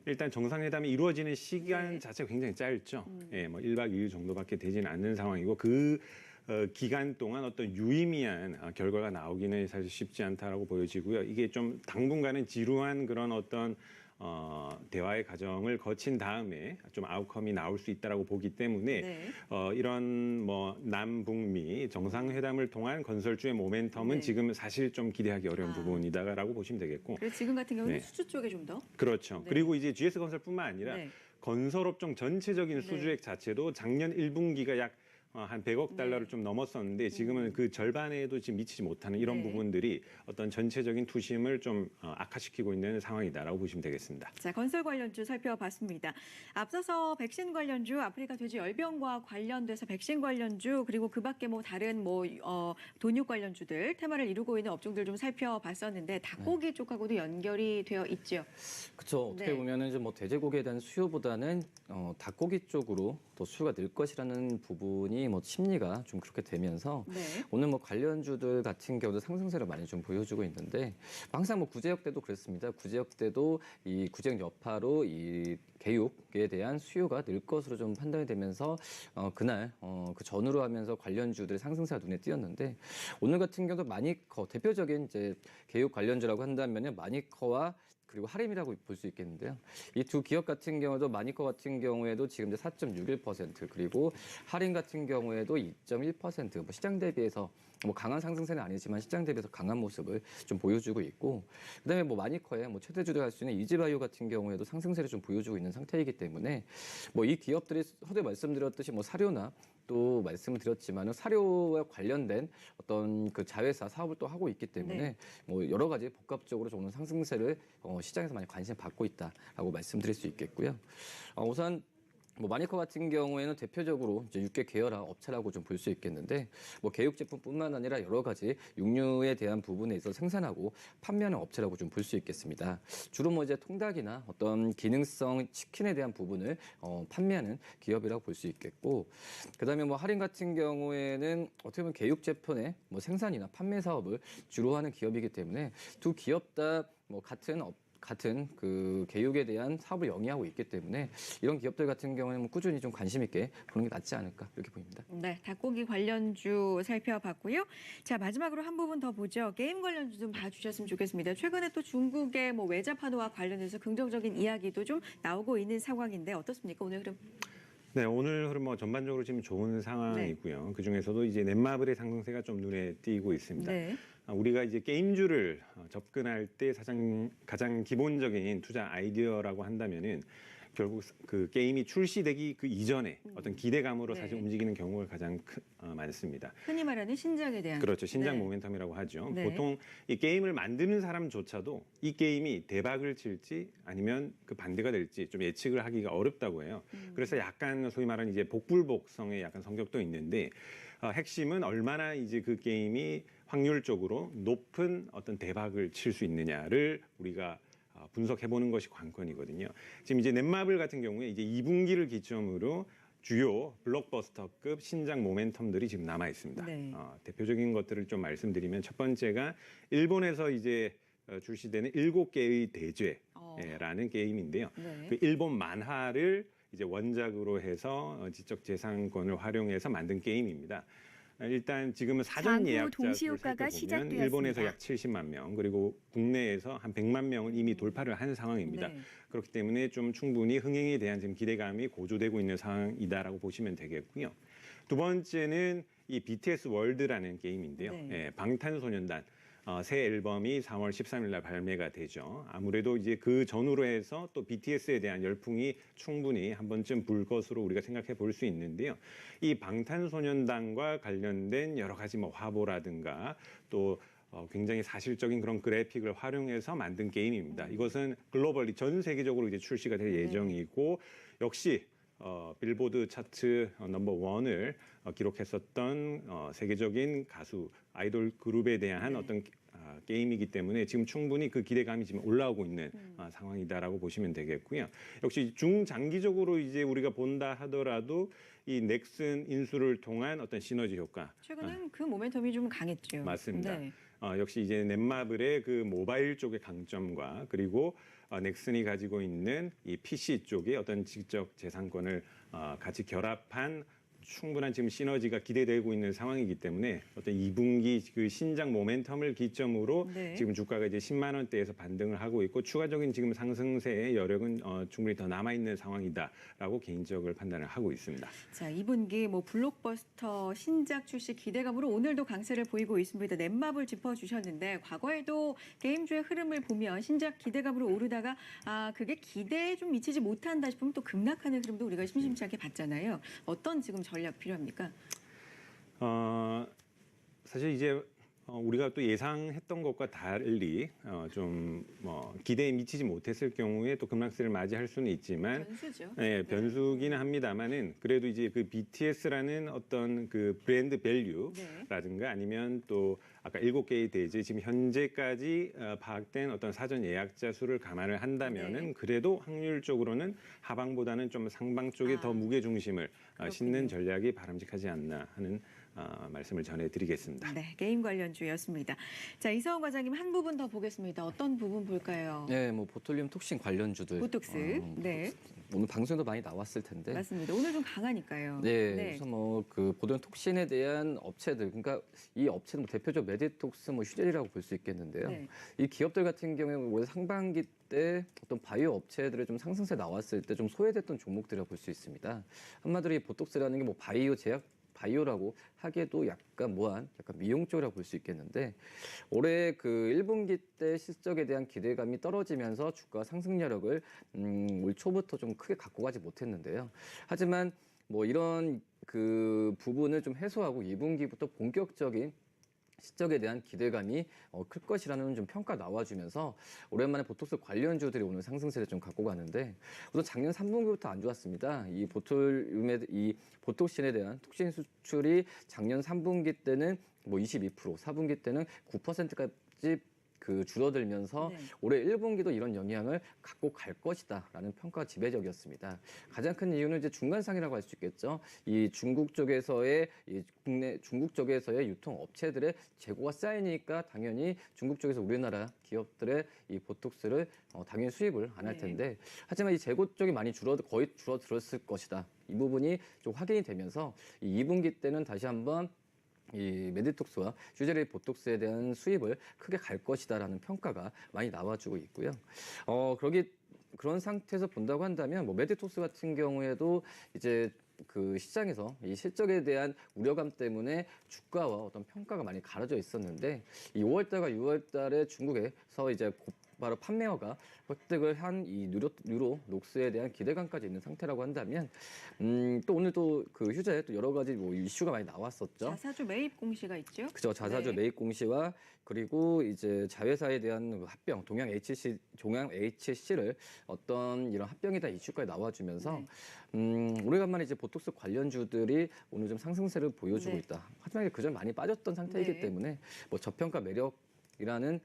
일단 정상회담이 이루어지는 시간 네. 자체가 굉장히 짧죠. 예, 뭐 1박 2일 정도밖에 되지는 않는 상황이고 그 기간 동안 어떤 유의미한 결과가 나오기는 사실 쉽지 않다라고 보여지고요. 이게 좀 당분간은 지루한 그런 어떤 대화의 과정을 거친 다음에 좀 아웃컴이 나올 수 있다라고 보기 때문에 네. 이런 뭐 남북미 정상회담을 통한 건설주의 모멘텀은 네. 지금 사실 좀 기대하기 어려운 부분이다라고 보시면 되겠고. 그래서 지금 같은 경우는 네. 수주 쪽에 좀 더. 그렇죠. 네. 그리고 이제 GS건설뿐만 아니라 네. 건설업종 전체적인 네. 수주액 자체도 작년 1분기가 약 한 100억 달러를 좀 넘었었는데 지금은 그 절반에도 지금 미치지 못하는 이런 네. 부분들이 어떤 전체적인 투심을 좀 악화시키고 있는 상황이다라고 보시면 되겠습니다. 자, 건설 관련주 살펴봤습니다. 앞서서 백신 관련주, 아프리카 돼지 열병과 관련돼서 백신 관련주, 그리고 그 밖에 뭐 다른 돈육 관련주들 테마를 이루고 있는 업종들 좀 살펴봤었는데 닭고기 쪽하고도 연결이 되어 있죠. 그렇죠. 어떻게 네. 보면은 이제 뭐 돼지고기에 대한 수요보다는 닭고기 쪽으로 더 수요가 늘 것이라는 부분이 뭐 심리가 좀 그렇게 되면서 네. 오늘 뭐 관련주들 같은 경우도 상승세를 많이 좀 보여주고 있는데 항상 뭐 구제역 때도 그랬습니다. 구제역 때도 이 구제역 여파로 이 개육에 대한 수요가 늘 것으로 좀 판단이 되면서 그날 그 전후로 하면서 관련주들의 상승세가 눈에 띄었는데 오늘 같은 경우도 마니커 대표적인 이제 개육 관련주라고 한다면은 마니커와 그리고 하림이라고 볼 수 있겠는데요. 이 두 기업 같은 경우도 마니커 같은 경우에도 지금 이제 4.61% 그리고 하림 같은 경우에도 2.1% 뭐 시장 대비해서 뭐 강한 상승세는 아니지만 시장 대비해서 강한 모습을 좀 보여주고 있고 그다음에 뭐 마니커의 뭐 최대주를 할 수 있는 이지바이오 같은 경우에도 상승세를 좀 보여주고 있는 상태이기 때문에 뭐 이 기업들이 서두에 말씀드렸듯이 뭐 사료나 또 말씀을 드렸지만은 사료와 관련된 어떤 그 자회사 사업을 또 하고 있기 때문에 네. 뭐 여러 가지 복합적으로 좀 오는 상승세를 시장에서 많이 관심을 받고 있다라고 말씀드릴 수 있겠고요. 우선 뭐 마니커 같은 경우에는 대표적으로 이제 육계 계열화 업체라고 좀 볼 수 있겠는데 뭐 개육 제품뿐만 아니라 여러 가지 육류에 대한 부분에 있어서 생산하고 판매하는 업체라고 좀 볼 수 있겠습니다. 주로 뭐 이제 통닭이나 어떤 기능성 치킨에 대한 부분을 판매하는 기업이라고 볼 수 있겠고 그다음에 뭐 할인 같은 경우에는 어떻게 보면 개육 제품의 뭐 생산이나 판매 사업을 주로 하는 기업이기 때문에 두 기업 다 뭐 같은 그 개육에 대한 사업을 영위하고 있기 때문에 이런 기업들 같은 경우는 뭐 꾸준히 좀 관심 있게 보는 게 낫지 않을까 이렇게 보입니다. 네, 닭고기 관련주 살펴봤고요. 자, 마지막으로 한 부분 더 보죠. 게임 관련주 좀 봐주셨으면 좋겠습니다. 최근에 또 중국의 뭐 외자 판호와 관련해서 긍정적인 이야기도 좀 나오고 있는 상황인데 어떻습니까? 오늘 흐름. 네, 오늘 흐름 뭐 전반적으로 지금 좋은 상황이고요. 그 중에서도 이제 넷마블의 상승세가 좀 눈에 띄고 있습니다. 네. 우리가 이제 게임주를 접근할 때 가장 기본적인 투자 아이디어라고 한다면은 결국 그 게임이 출시되기 그 이전에 어떤 기대감으로 네. 사실 움직이는 경우가 가장 많습니다. 흔히 말하는 신작에 대한. 그렇죠. 신작 네. 모멘텀이라고 하죠. 네. 보통 이 게임을 만드는 사람조차도 이 게임이 대박을 칠지 아니면 그 반대가 될지 좀 예측을 하기가 어렵다고 해요. 그래서 약간 소위 말하는 이제 복불복성의 약간 성격도 있는데 핵심은 얼마나 이제 그 게임이 확률적으로 높은 어떤 대박을 칠 수 있느냐를 우리가 분석해보는 것이 관건이거든요. 지금 이제 넷마블 같은 경우에 이제 2분기를 기점으로 주요 블록버스터급 신작 모멘텀들이 지금 남아 있습니다. 네. 대표적인 것들을 좀 말씀드리면 첫 번째가 일본에서 이제 출시되는 7개의 대죄라는 게임인데요. 네. 그 일본 만화를 이제 원작으로 해서 지적재산권을 활용해서 만든 게임입니다. 일단 지금은 사전 광고 예약자 수를 동시효과가 살펴보면 시작되었습니다. 일본에서 약 70만 명 그리고 국내에서 한 100만 명을 이미 돌파를 한 상황입니다. 네. 그렇기 때문에 좀 충분히 흥행에 대한 지금 기대감이 고조되고 있는 상황이다라고 보시면 되겠고요. 두 번째는 이 BTS 월드라는 게임인데요. 네. 예, 방탄소년단 새 앨범이 4월 13일 날 발매가 되죠. 아무래도 이제 그 전후로 해서 또 BTS에 대한 열풍이 충분히 한 번쯤 불 것으로 우리가 생각해 볼 수 있는데요. 이 방탄소년단과 관련된 여러 가지 뭐 화보라든가 또 굉장히 사실적인 그런 그래픽을 활용해서 만든 게임입니다. 이것은 글로벌리 전 세계적으로 이제 출시가 될 예정이고 역시 빌보드 차트 넘버 원을 기록했었던 세계적인 가수 아이돌 그룹에 대한 어떤 게임이기 때문에 지금 충분히 그 기대감이 지금 올라오고 있는 상황이다라고 보시면 되겠고요. 역시 중장기적으로 이제 우리가 본다 하더라도 이 넥슨 인수를 통한 어떤 시너지 효과. 최근엔 그 모멘텀이 좀 강했죠. 맞습니다. 네. 역시 이제 넷마블의 그 모바일 쪽의 강점과 그리고 넥슨이 가지고 있는 이 PC 쪽의 어떤 지적 재산권을 같이 결합한 충분한 지금 시너지가 기대되고 있는 상황이기 때문에 어떤 2분기 그 신작 모멘텀을 기점으로 네. 지금 주가가 이제 10만 원대에서 반등을 하고 있고 추가적인 지금 상승세의 여력은 충분히 더 남아 있는 상황이다라고 개인적으로 판단을 하고 있습니다. 자, 2분기 뭐 블록버스터 신작 출시 기대감으로 오늘도 강세를 보이고 있습니다. 넷마블 짚어주셨는데 과거에도 게임주의 흐름을 보면 신작 기대감으로 오르다가 그게 기대에 좀 미치지 못한다 싶으면 또 급락하는 흐름도 우리가 심심치 않게 봤잖아요. 어떤 지금 전략 필요합니까? 사실 이제 우리가 또 예상했던 것과 달리 좀 기대에 미치지 못했을 경우에 또 급락세를 맞이할 수는 있지만 변수죠. 네, 변수기는 합니다만은 그래도 이제 그 BTS라는 어떤 그 브랜드 밸류라든가 아니면 또 아까 7개의 대지 지금 현재까지 파악된 어떤 사전 예약자 수를 감안을 한다면은 네. 그래도 확률적으로는 하방보다는 좀 상방 쪽에 더 무게 중심을 싣는 전략이 바람직하지 않나 하는 말씀을 전해드리겠습니다. 네, 게임 관련주였습니다. 자, 이서원 과장님 한 부분 더 보겠습니다. 어떤 부분 볼까요? 네, 뭐 보톨리움 톡신 관련주들. 보톡스. 네, 오늘 방송에도 많이 나왔을 텐데. 맞습니다. 오늘 좀 강하니까요. 네, 그래서 뭐 그 보톨리움 톡신에 대한 업체들, 그러니까 이 업체는 뭐 대표적 메디톡스, 뭐 휴젤이라고 볼 수 있겠는데요. 네. 이 기업들 같은 경우에 올해 상반기 때 어떤 바이오 업체들의 좀 상승세 나왔을 때 좀 소외됐던 종목들이라고 볼 수 있습니다. 한마디로 이 보톡스라는 게 뭐 바이오 제약 바이오라고 하기에도 약간 약간 미용 쪽이라고 볼 수 있겠는데 올해 그 1분기 때 실적에 대한 기대감이 떨어지면서 주가 상승력을 올 초부터 좀 크게 갖고 가지 못했는데요. 하지만 뭐 이런 그 부분을 좀 해소하고 2분기부터 본격적인 실적에 대한 기대감이 클 것이라는 좀 평가 나와주면서 오랜만에 보톡스 관련주들이 오늘 상승세를 좀 갖고 가는데 우선 작년 3분기부터 안 좋았습니다. 이 보톡신에 대한 톡신 수출이 작년 3분기 때는 뭐 22%, 4분기 때는 9%까지 그 줄어들면서 네. 올해 1분기도 이런 영향을 갖고 갈 것이다라는 평가가 지배적이었습니다. 가장 큰 이유는 이제 중간상이라고 할 수 있겠죠. 이 중국 쪽에서의 중국 쪽에서의 유통 업체들의 재고가 쌓이니까 당연히 중국 쪽에서 우리나라 기업들의 이 보톡스를 당연히 수입을 안 할 텐데 하지만 이 재고 쪽이 많이 거의 줄어들었을 것이다. 이 부분이 좀 확인이 되면서 이 2분기 때는 다시 한번 이 메디톡스와 휴젤의 보톡스에 대한 수입을 크게 갈 것이다라는 평가가 많이 나와주고 있고요. 그런 상태에서 본다고 한다면 뭐 메디톡스 같은 경우에도 이제 그 시장에서 이 실적에 대한 우려감 때문에 주가와 어떤 평가가 많이 가려져 있었는데 이 5월달과 6월달에 중국에서 이제 바로 판매어가 획득을 한 이 유로 녹스에 대한 기대감까지 있는 상태라고 한다면 또 오늘 또 그 휴재 또 여러 가지 뭐 이슈가 많이 나왔었죠. 자사주 매입 공시가 있죠. 그죠. 자사주 네. 매입 공시와 그리고 이제 자회사에 대한 합병, 동양 HC를 어떤 이런 합병에 대한 이슈까지 나와주면서 오래간만에 이제 보톡스 관련주들이 오늘 좀 상승세를 보여주고 네. 있다. 하지만 그전 많이 빠졌던 상태이기 네. 때문에 뭐 저평가 매력이라는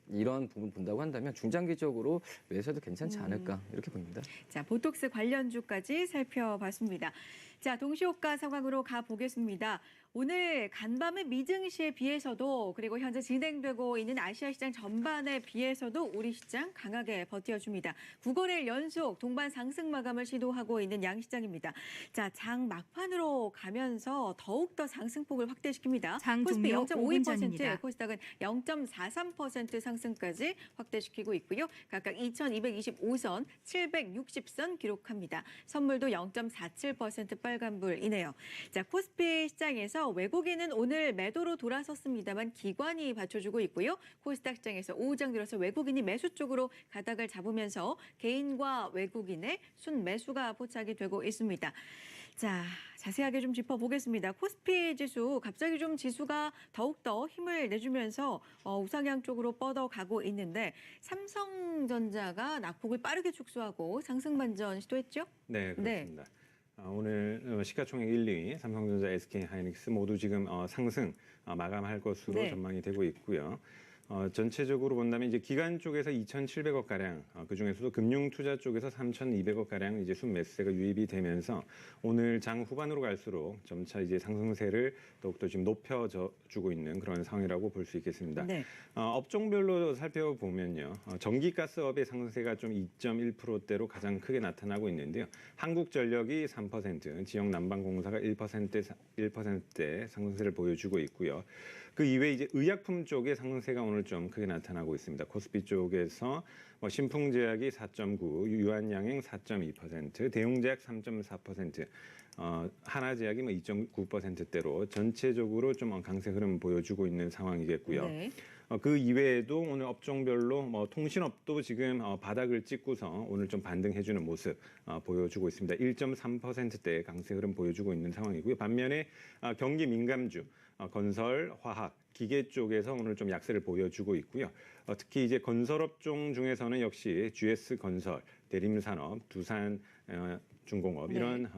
이런 부분 본다고 한다면 중장기적으로 매수해도 괜찮지 않을까 이렇게 보입니다. 자, 보톡스 관련주까지 살펴봤습니다. 자, 동시호가 상황으로 가보겠습니다. 오늘 간밤의 미증시에 비해서도 그리고 현재 진행되고 있는 아시아 시장 전반에 비해서도 우리 시장 강하게 버텨줍니다. 9거래일 연속 동반 상승 마감을 시도하고 있는 양시장입니다. 자, 장 막판으로 가면서 더욱더 상승폭을 확대시킵니다. 장 코스피 종료 5분 0.52%, 전입니다. 코스닥은 0.43% 상승까지 확대시키고 있고요. 각각 2225선, 760선 기록합니다. 선물도 0.47% 빨간불이네요. 자, 코스피 시장에서 외국인은 오늘 매도로 돌아섰습니다만 기관이 받쳐주고 있고요. 코스닥 시장에서 오후장 들어서 외국인이 매수 쪽으로 가닥을 잡으면서 개인과 외국인의 순매수가 포착이 되고 있습니다. 자, 자세하게 좀 짚어보겠습니다. 코스피 지수, 갑자기 좀 지수가 더욱더 힘을 내주면서 우상향 쪽으로 뻗어가고 있는데 삼성전자가 낙폭을 빠르게 축소하고 상승 반전 시도했죠? 네, 그렇습니다. 오늘 시가총액 1, 2위 삼성전자, SK하이닉스 모두 지금 상승 마감할 것으로 네. 전망이 되고 있고요. 전체적으로 본다면 이제 기관 쪽에서 2,700억 가량, 그 중에서도 금융 투자 쪽에서 3,200억 가량 이제 순매수세가 유입이 되면서 오늘 장 후반으로 갈수록 점차 이제 상승세를 더욱더 지금 높여주고 있는 그런 상황이라고 볼 수 있겠습니다. 네. 업종별로 살펴보면요, 전기가스업의 상승세가 좀 2.1%대로 가장 크게 나타나고 있는데요. 한국전력이 3%, 지역난방공사가 1%대 상승세를 보여주고 있고요. 그 이외에 이제 의약품 쪽의 상승세가 오늘 좀 크게 나타나고 있습니다. 코스피 쪽에서 뭐 신풍제약이 4.9, 유한양행 4.2%, 대웅제약 3.4%, 하나제약이 뭐 2.9%대로 전체적으로 좀 강세 흐름 보여주고 있는 상황이겠고요. 네. 그 이외에도 오늘 업종별로 뭐 통신업도 지금 바닥을 찍고서 오늘 좀 반등해주는 모습 보여주고 있습니다. 1.3%대 강세 흐름 보여주고 있는 상황이고요. 반면에 경기 민감주, 건설, 화학, 기계 쪽에서 오늘 좀 약세를 보여주고 있고요. 특히 이제 건설업종 중에서는 역시 GS건설, 대림산업, 두산 중공업 이런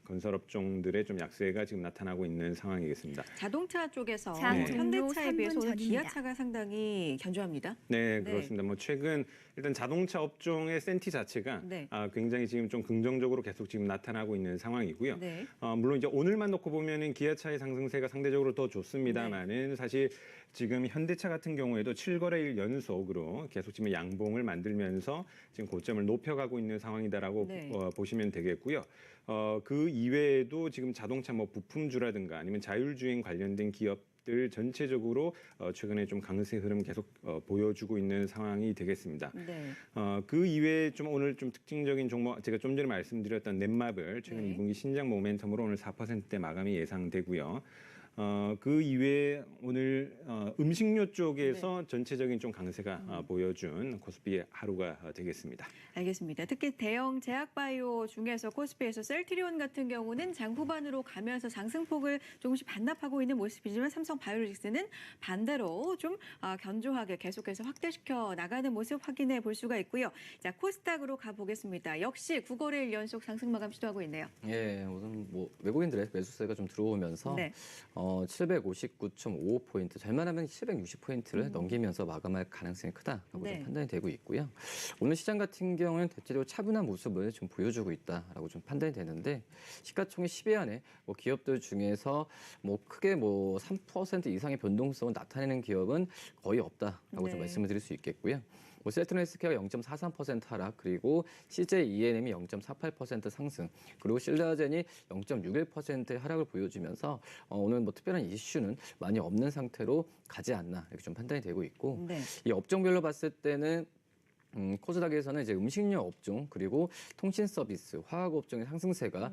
건설업종들의 좀 약세가 지금 나타나고 있는 상황이겠습니다. 자동차 쪽에서 장 현대차에 종료 비해서 3분 오늘 전입니다. 기아차가 상당히 견조합니다. 네, 네. 그렇습니다. 뭐 최근 일단 자동차 업종의 센티 자체가 네. 굉장히 지금 좀 긍정적으로 계속 지금 나타나고 있는 상황이고요. 네. 물론 이제 오늘만 놓고 보면은 기아차의 상승세가 상대적으로 더 좋습니다만은 사실 지금 현대차 같은 경우에도 7거래일 연속으로 계속 지금 양봉을 만들면서 지금 고점을 높여가고 있는 상황이다라고 네. 보시면 되겠고요. 그 이외에도 지금 자동차 뭐 부품주라든가 아니면 자율주행 관련된 기업들 전체적으로 최근에 좀 강세 흐름 계속 보여주고 있는 상황이 되겠습니다. 네. 그 이외에 좀 오늘 좀 특징적인 종목, 제가 좀 전에 말씀드렸던 넷마블 최근 네. 2분기 신장 모멘텀으로 오늘 4%대 마감이 예상되고요. 그 이외에 오늘 음식료 쪽에서 전체적인 좀 강세가 보여준 코스피 하루가 되겠습니다. 알겠습니다. 특히 대형 제약바이오 중에서 코스피에서 셀트리온 같은 경우는 장 후반으로 가면서 상승폭을 조금씩 반납하고 있는 모습이지만 삼성바이오로직스는 반대로 좀 견조하게 계속해서 확대시켜 나가는 모습 확인해 볼 수가 있고요. 자, 코스닥으로 가보겠습니다. 역시 9거래일 연속 상승 마감 시도하고 있네요. 예, 우선 뭐 외국인들의 매수세가 좀 들어오면서 네. 759.55포인트, 잘만하면 760포인트를 넘기면서 마감할 가능성이 크다라고 네. 좀 판단이 되고 있고요. 오늘 시장 같은 경우는 대체적으로 차분한 모습을 좀 보여주고 있다라고 좀 판단이 되는데 시가총액 10위 안에 뭐 기업들 중에서 뭐 크게 뭐 3% 이상의 변동성을 나타내는 기업은 거의 없다라고 네. 좀 말씀을 드릴 수 있겠고요. 뭐 셀트리온 헬스케어가 0.43% 하락, 그리고 CJ ENM이 0.48% 상승, 그리고 신라젠이 0.61%의 하락을 보여주면서 오늘 뭐 특별한 이슈는 많이 없는 상태로 가지 않나 이렇게 좀 판단이 되고 있고, 네. 이 업종별로 봤을 때는 코스닥에서는 이제 음식료 업종 그리고 통신 서비스, 화학 업종의 상승세가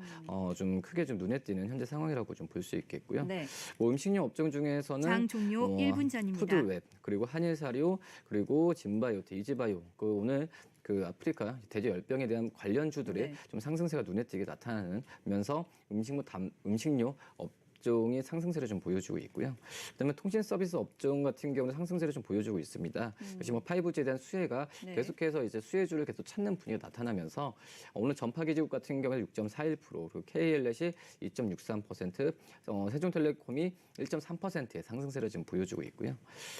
좀 크게 좀 눈에 띄는 현재 상황이라고 좀 볼 수 있겠고요. 네. 뭐 음식료 업종 중에서는 장 종료 1분 전입니다. 푸드웹, 그리고 한일사료, 그리고 진바이오텍, 이지바이오, 그 오늘 그 아프리카 대저 열병에 대한 관련주들의 네. 좀 상승세가 눈에 띄게 나타나면서 음식료 업종이 상승세를 좀 보여주고 있고요. 그다음에 통신 서비스 업종 같은 경우는 상승세를 좀 보여주고 있습니다. 역시 뭐 5G에 대한 수혜가 네. 계속해서 이제 수혜주를 계속 찾는 분위기가 나타나면서 오늘 전파기지국 같은 경우는 6.41%, 그리고 KL넷이 2.63%, 세종텔레콤이 1.3%의 상승세를 지금 보여주고 있고요.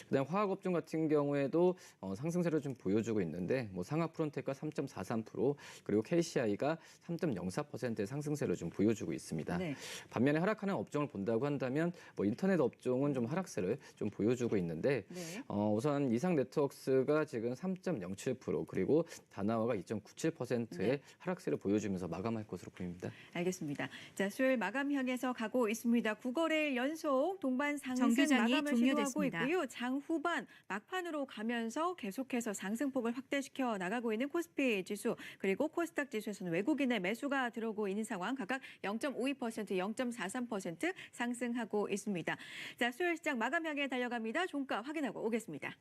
그다음 화학업종 같은 경우에도 상승세를 좀 보여주고 있는데 뭐 상하프론텍과 3.43%, 그리고 KCI가 3.04%의 상승세를 좀 보여주고 있습니다. 네. 반면에 하락하는 업종을 본다고 한다면 뭐 인터넷 업종은 좀 하락세를 좀 보여주고 있는데 네. 우선 이상 네트워크스가 지금 3.07%, 그리고 다나와가 2.97%의 네. 하락세를 보여주면서 마감할 것으로 보입니다. 알겠습니다. 자, 수요일 마감 향해서 가고 있습니다. 9거래일 연속 동반 상승 정규장이 마감을 시도하고 종료됐습니다. 있고요. 장 후반 막판으로 가면서 계속해서 상승폭을 확대시켜 나가고 있는 코스피 지수, 그리고 코스닥 지수에서는 외국인의 매수가 들어오고 있는 상황, 각각 0.52%, 0.43% 상승하고 있습니다. 자, 수요일 시장 마감 향해 달려갑니다. 종가 확인하고 오겠습니다.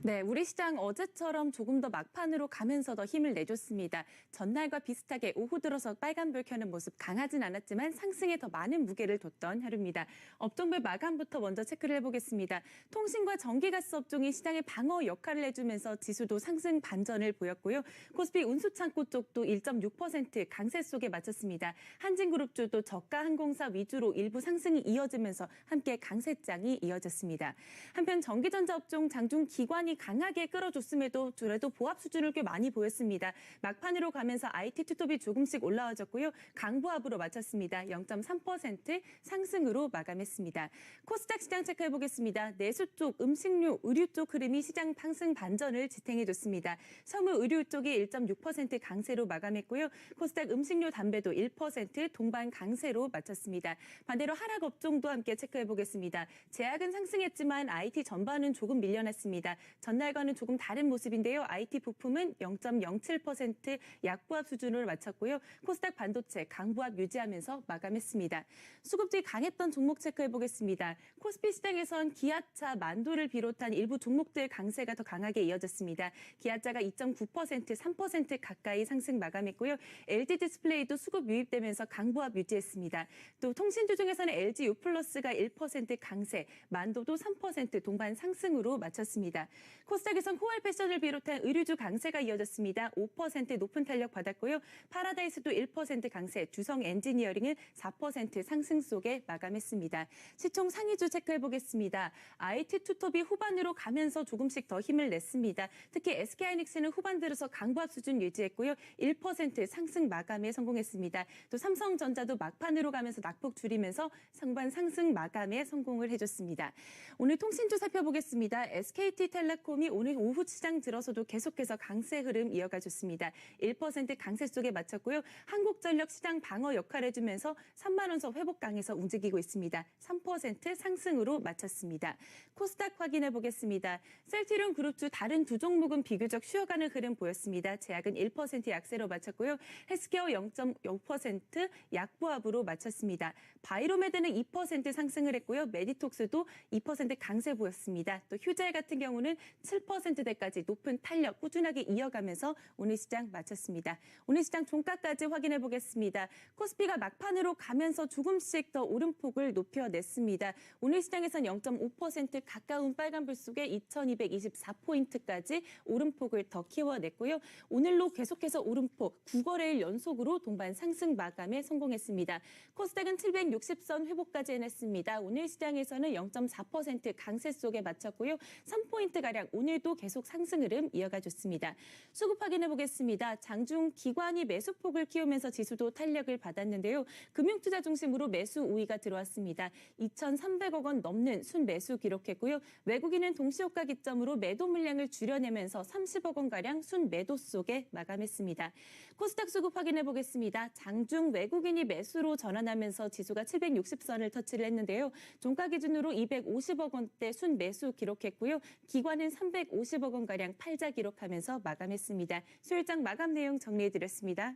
네, 우리 시장 어제처럼 조금 더 막판으로 가면서 더 힘을 내줬습니다. 전날과 비슷하게 오후 들어서 빨간불 켜는 모습 강하진 않았지만 상승에 더 많은 무게를 뒀던 하루입니다. 업종별 마감부터 먼저 체크를 해보겠습니다. 통신과 전기가스 업종이 시장의 방어 역할을 해주면서 지수도 상승 반전을 보였고요. 코스피 운수창고 쪽도 1.6% 강세 속에 마쳤습니다. 한진그룹주도 저가 항공사 위주로 일부 상승이 이어지면서 함께 강세장이 이어졌습니다. 한편 전기전자 업종 장중 기관이 기관이 강하게 끌어줬음에도 그래도 보합 수준을 꽤 많이 보였습니다. 막판으로 가면서 IT 투톱이 조금씩 올라와졌고요. 강보합으로 마쳤습니다. 0.3% 상승으로 마감했습니다. 코스닥 시장 체크해 보겠습니다. 내수 쪽, 음식료, 의류 쪽 흐름이 시장 상승 반전을 지탱해줬습니다. 섬유 의류 쪽이 1.6% 강세로 마감했고요. 코스닥 음식료 담배도 1% 동반 강세로 마쳤습니다. 반대로 하락 업종도 함께 체크해 보겠습니다. 제약은 상승했지만 IT 전반은 조금 밀려났습니다. 전날과는 조금 다른 모습인데요. IT 부품은 0.07% 약보합 수준으로 마쳤고요. 코스닥 반도체 강보합 유지하면서 마감했습니다. 수급주의 강했던 종목 체크해 보겠습니다. 코스피 시장에선 기아차, 만도를 비롯한 일부 종목들 강세가 더 강하게 이어졌습니다. 기아차가 2.9%, 3% 가까이 상승 마감했고요. LG 디스플레이도 수급 유입되면서 강보합 유지했습니다. 또 통신주 중에서는 LG U+가 1% 강세, 만도도 3% 동반 상승으로 마쳤습니다. 코스닥에선 호알 패션을 비롯한 의류주 강세가 이어졌습니다. 5% 높은 탄력 받았고요. 파라다이스도 1% 강세, 두성 엔지니어링은 4% 상승 속에 마감했습니다. 시총 상위주 체크해 보겠습니다. IT 투톱이 후반으로 가면서 조금씩 더 힘을 냈습니다. 특히 SK하이닉스는 후반 들어서 강보합 수준 유지했고요. 1% 상승 마감에 성공했습니다. 또 삼성전자도 막판으로 가면서 낙폭 줄이면서 상반 상승 마감에 성공을 해줬습니다. 오늘 통신주 살펴보겠습니다. SKT텔레콤이 오늘 오후 시장 들어서도 계속해서 강세 흐름 이어가줬습니다. 1% 강세 속에 마쳤고요. 한국전력 시장 방어 역할을 해주면서 3만 원선 회복 강에서 움직이고 있습니다. 3% 상승으로 마쳤습니다. 코스닥 확인해 보겠습니다. 셀트리온 그룹주 다른 두 종목은 비교적 쉬어가는 흐름 보였습니다. 제약은 1% 약세로 마쳤고요. 헬스케어 0.5% 약보합으로 마쳤습니다. 바이로메드는 2% 상승을 했고요. 메디톡스도 2% 강세 보였습니다. 또 휴젤 같은 경우는 7%대까지 높은 탄력 꾸준하게 이어가면서 오늘 시장 마쳤습니다. 오늘 시장 종가까지 확인해 보겠습니다. 코스피가 막판으로 가면서 조금씩 더 오름폭을 높여냈습니다. 오늘 시장에선 0.5% 가까운 빨간불 속에 2224포인트까지 오름폭을 더 키워냈고요. 오늘로 계속해서 오름폭 9거래일 연속으로 동반 상승 마감에 성공했습니다. 코스닥은 760선 회복까지 해냈습니다. 오늘 시장에서는 0.4% 강세 속에 마쳤고요. 3포인트가량 오늘도 계속 상승 흐름 이어가줬습니다. 수급 확인해 보겠습니다. 장중 기관이 매수폭을 키우면서 지수도 탄력을 받았는데요. 금융투자 중심으로 매수 우위가 들어왔습니다. 2,300억 원 넘는 순매수 기록했고요. 외국인은 동시효과 기점으로 매도 물량을 줄여내면서 30억 원가량 순매도 속에 마감했습니다. 코스닥 수급 확인해 보겠습니다. 장중 외국인이 매수로 전환하면서 지수가 760선을 터치를 했는데요. 종가 기준으로 250억 원대 순매수 기록했고요. 기관은 350억 원가량 팔자 기록하면서 마감했습니다. 수요일장 마감 내용 정리해드렸습니다.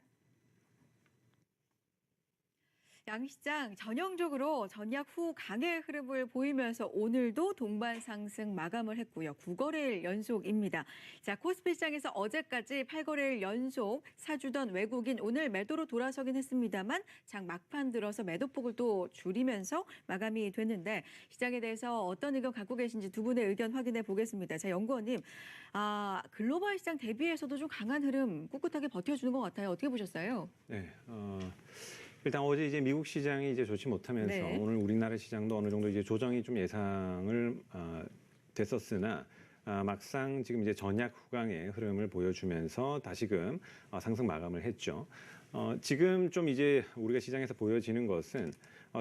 양시장 전형적으로 전약 후 강의 흐름을 보이면서 오늘도 동반 상승 마감을 했고요. 9거래일 연속입니다. 자, 코스피 시장에서 어제까지 8거래일 연속 사주던 외국인 오늘 매도로 돌아서긴 했습니다만 장 막판 들어서 매도폭을 또 줄이면서 마감이 됐는데 시장에 대해서 어떤 의견 갖고 계신지 두 분의 의견 확인해 보겠습니다. 자, 연구원님, 글로벌 시장 대비해서도 좀 강한 흐름 꿋꿋하게 버텨주는 것 같아요. 어떻게 보셨어요? 네, 일단 어제 이제 미국 시장이 이제 좋지 못하면서 네. 오늘 우리나라 시장도 어느 정도 이제 조정이 좀 예상을 됐었으나 막상 지금 이제 전약 후강의 흐름을 보여주면서 다시금 상승 마감을 했죠. 지금 좀 이제 우리가 시장에서 보여지는 것은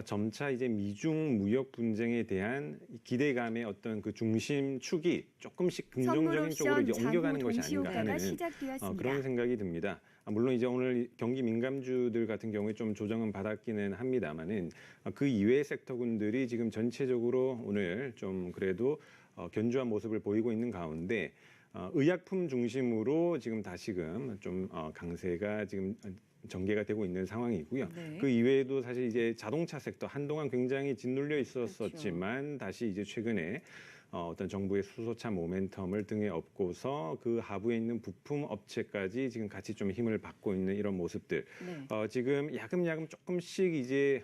점차 이제 미중 무역 분쟁에 대한 기대감의 어떤 그 중심축이 조금씩 긍정적인 쪽으로 이제 옮겨가는 것이 아닌가 하는 그런 생각이 듭니다. 물론 이제 오늘 경기 민감주들 같은 경우에 좀 조정은 받았기는 합니다만은 그 이외의 섹터군들이 지금 전체적으로 오늘 좀 그래도 견조한 모습을 보이고 있는 가운데 의약품 중심으로 지금 다시금 좀 강세가 지금 전개가 되고 있는 상황이고요. 네. 그 이외에도 사실 이제 자동차 섹터 한동안 굉장히 짓눌려 있었지만 다시 이제 최근에 어떤 정부의 수소차 모멘텀을 등에 업고서 그 하부에 있는 부품 업체까지 지금 같이 좀 힘을 받고 있는 이런 모습들. 네. 지금 야금야금 조금씩 이제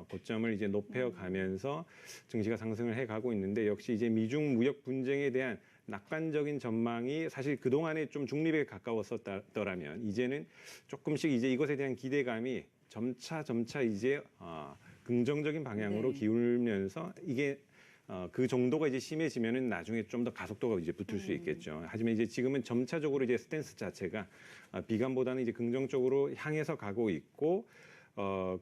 고점을 이제 높여가면서 증시가 상승을 해가고 있는데 역시 이제 미중 무역 분쟁에 대한 낙관적인 전망이 사실 그동안에 좀 중립에 가까웠었더라면 이제는 조금씩 이제 이것에 대한 기대감이 점차 이제 긍정적인 방향으로 네. 기울면서 이게 그 정도가 이제 심해지면은 나중에 좀 더 가속도가 이제 붙을 수 있겠죠. 하지만 이제 지금은 점차적으로 이제 스탠스 자체가 비관보다는 이제 긍정적으로 향해서 가고 있고,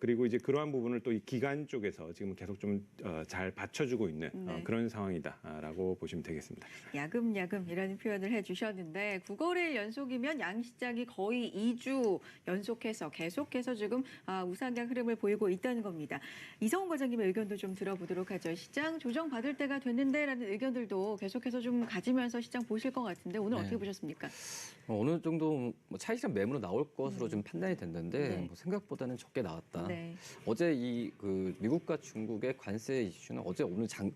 그리고 이제 그러한 부분을 또 이 기관 쪽에서 지금 계속 좀 잘 받쳐주고 있는 네. 그런 상황이다라고 보시면 되겠습니다. 야금야금이라는 표현을 해주셨는데 9거래일 연속이면 양시장이 거의 2주 연속해서 계속해서 지금 우상향 흐름을 보이고 있다는 겁니다. 이성훈 과장님의 의견도 좀 들어보도록 하죠. 시장 조정 받을 때가 됐는데라는 의견들도 계속해서 좀 가지면서 시장 보실 것 같은데 오늘 네. 어떻게 보셨습니까? 어느 정도 뭐 차익실현 매물로 나올 것으로 좀 판단이 됐는데 네. 뭐 생각보다는 적게 나왔다. 네. 어제 이 그 미국과 중국의 관세 이슈는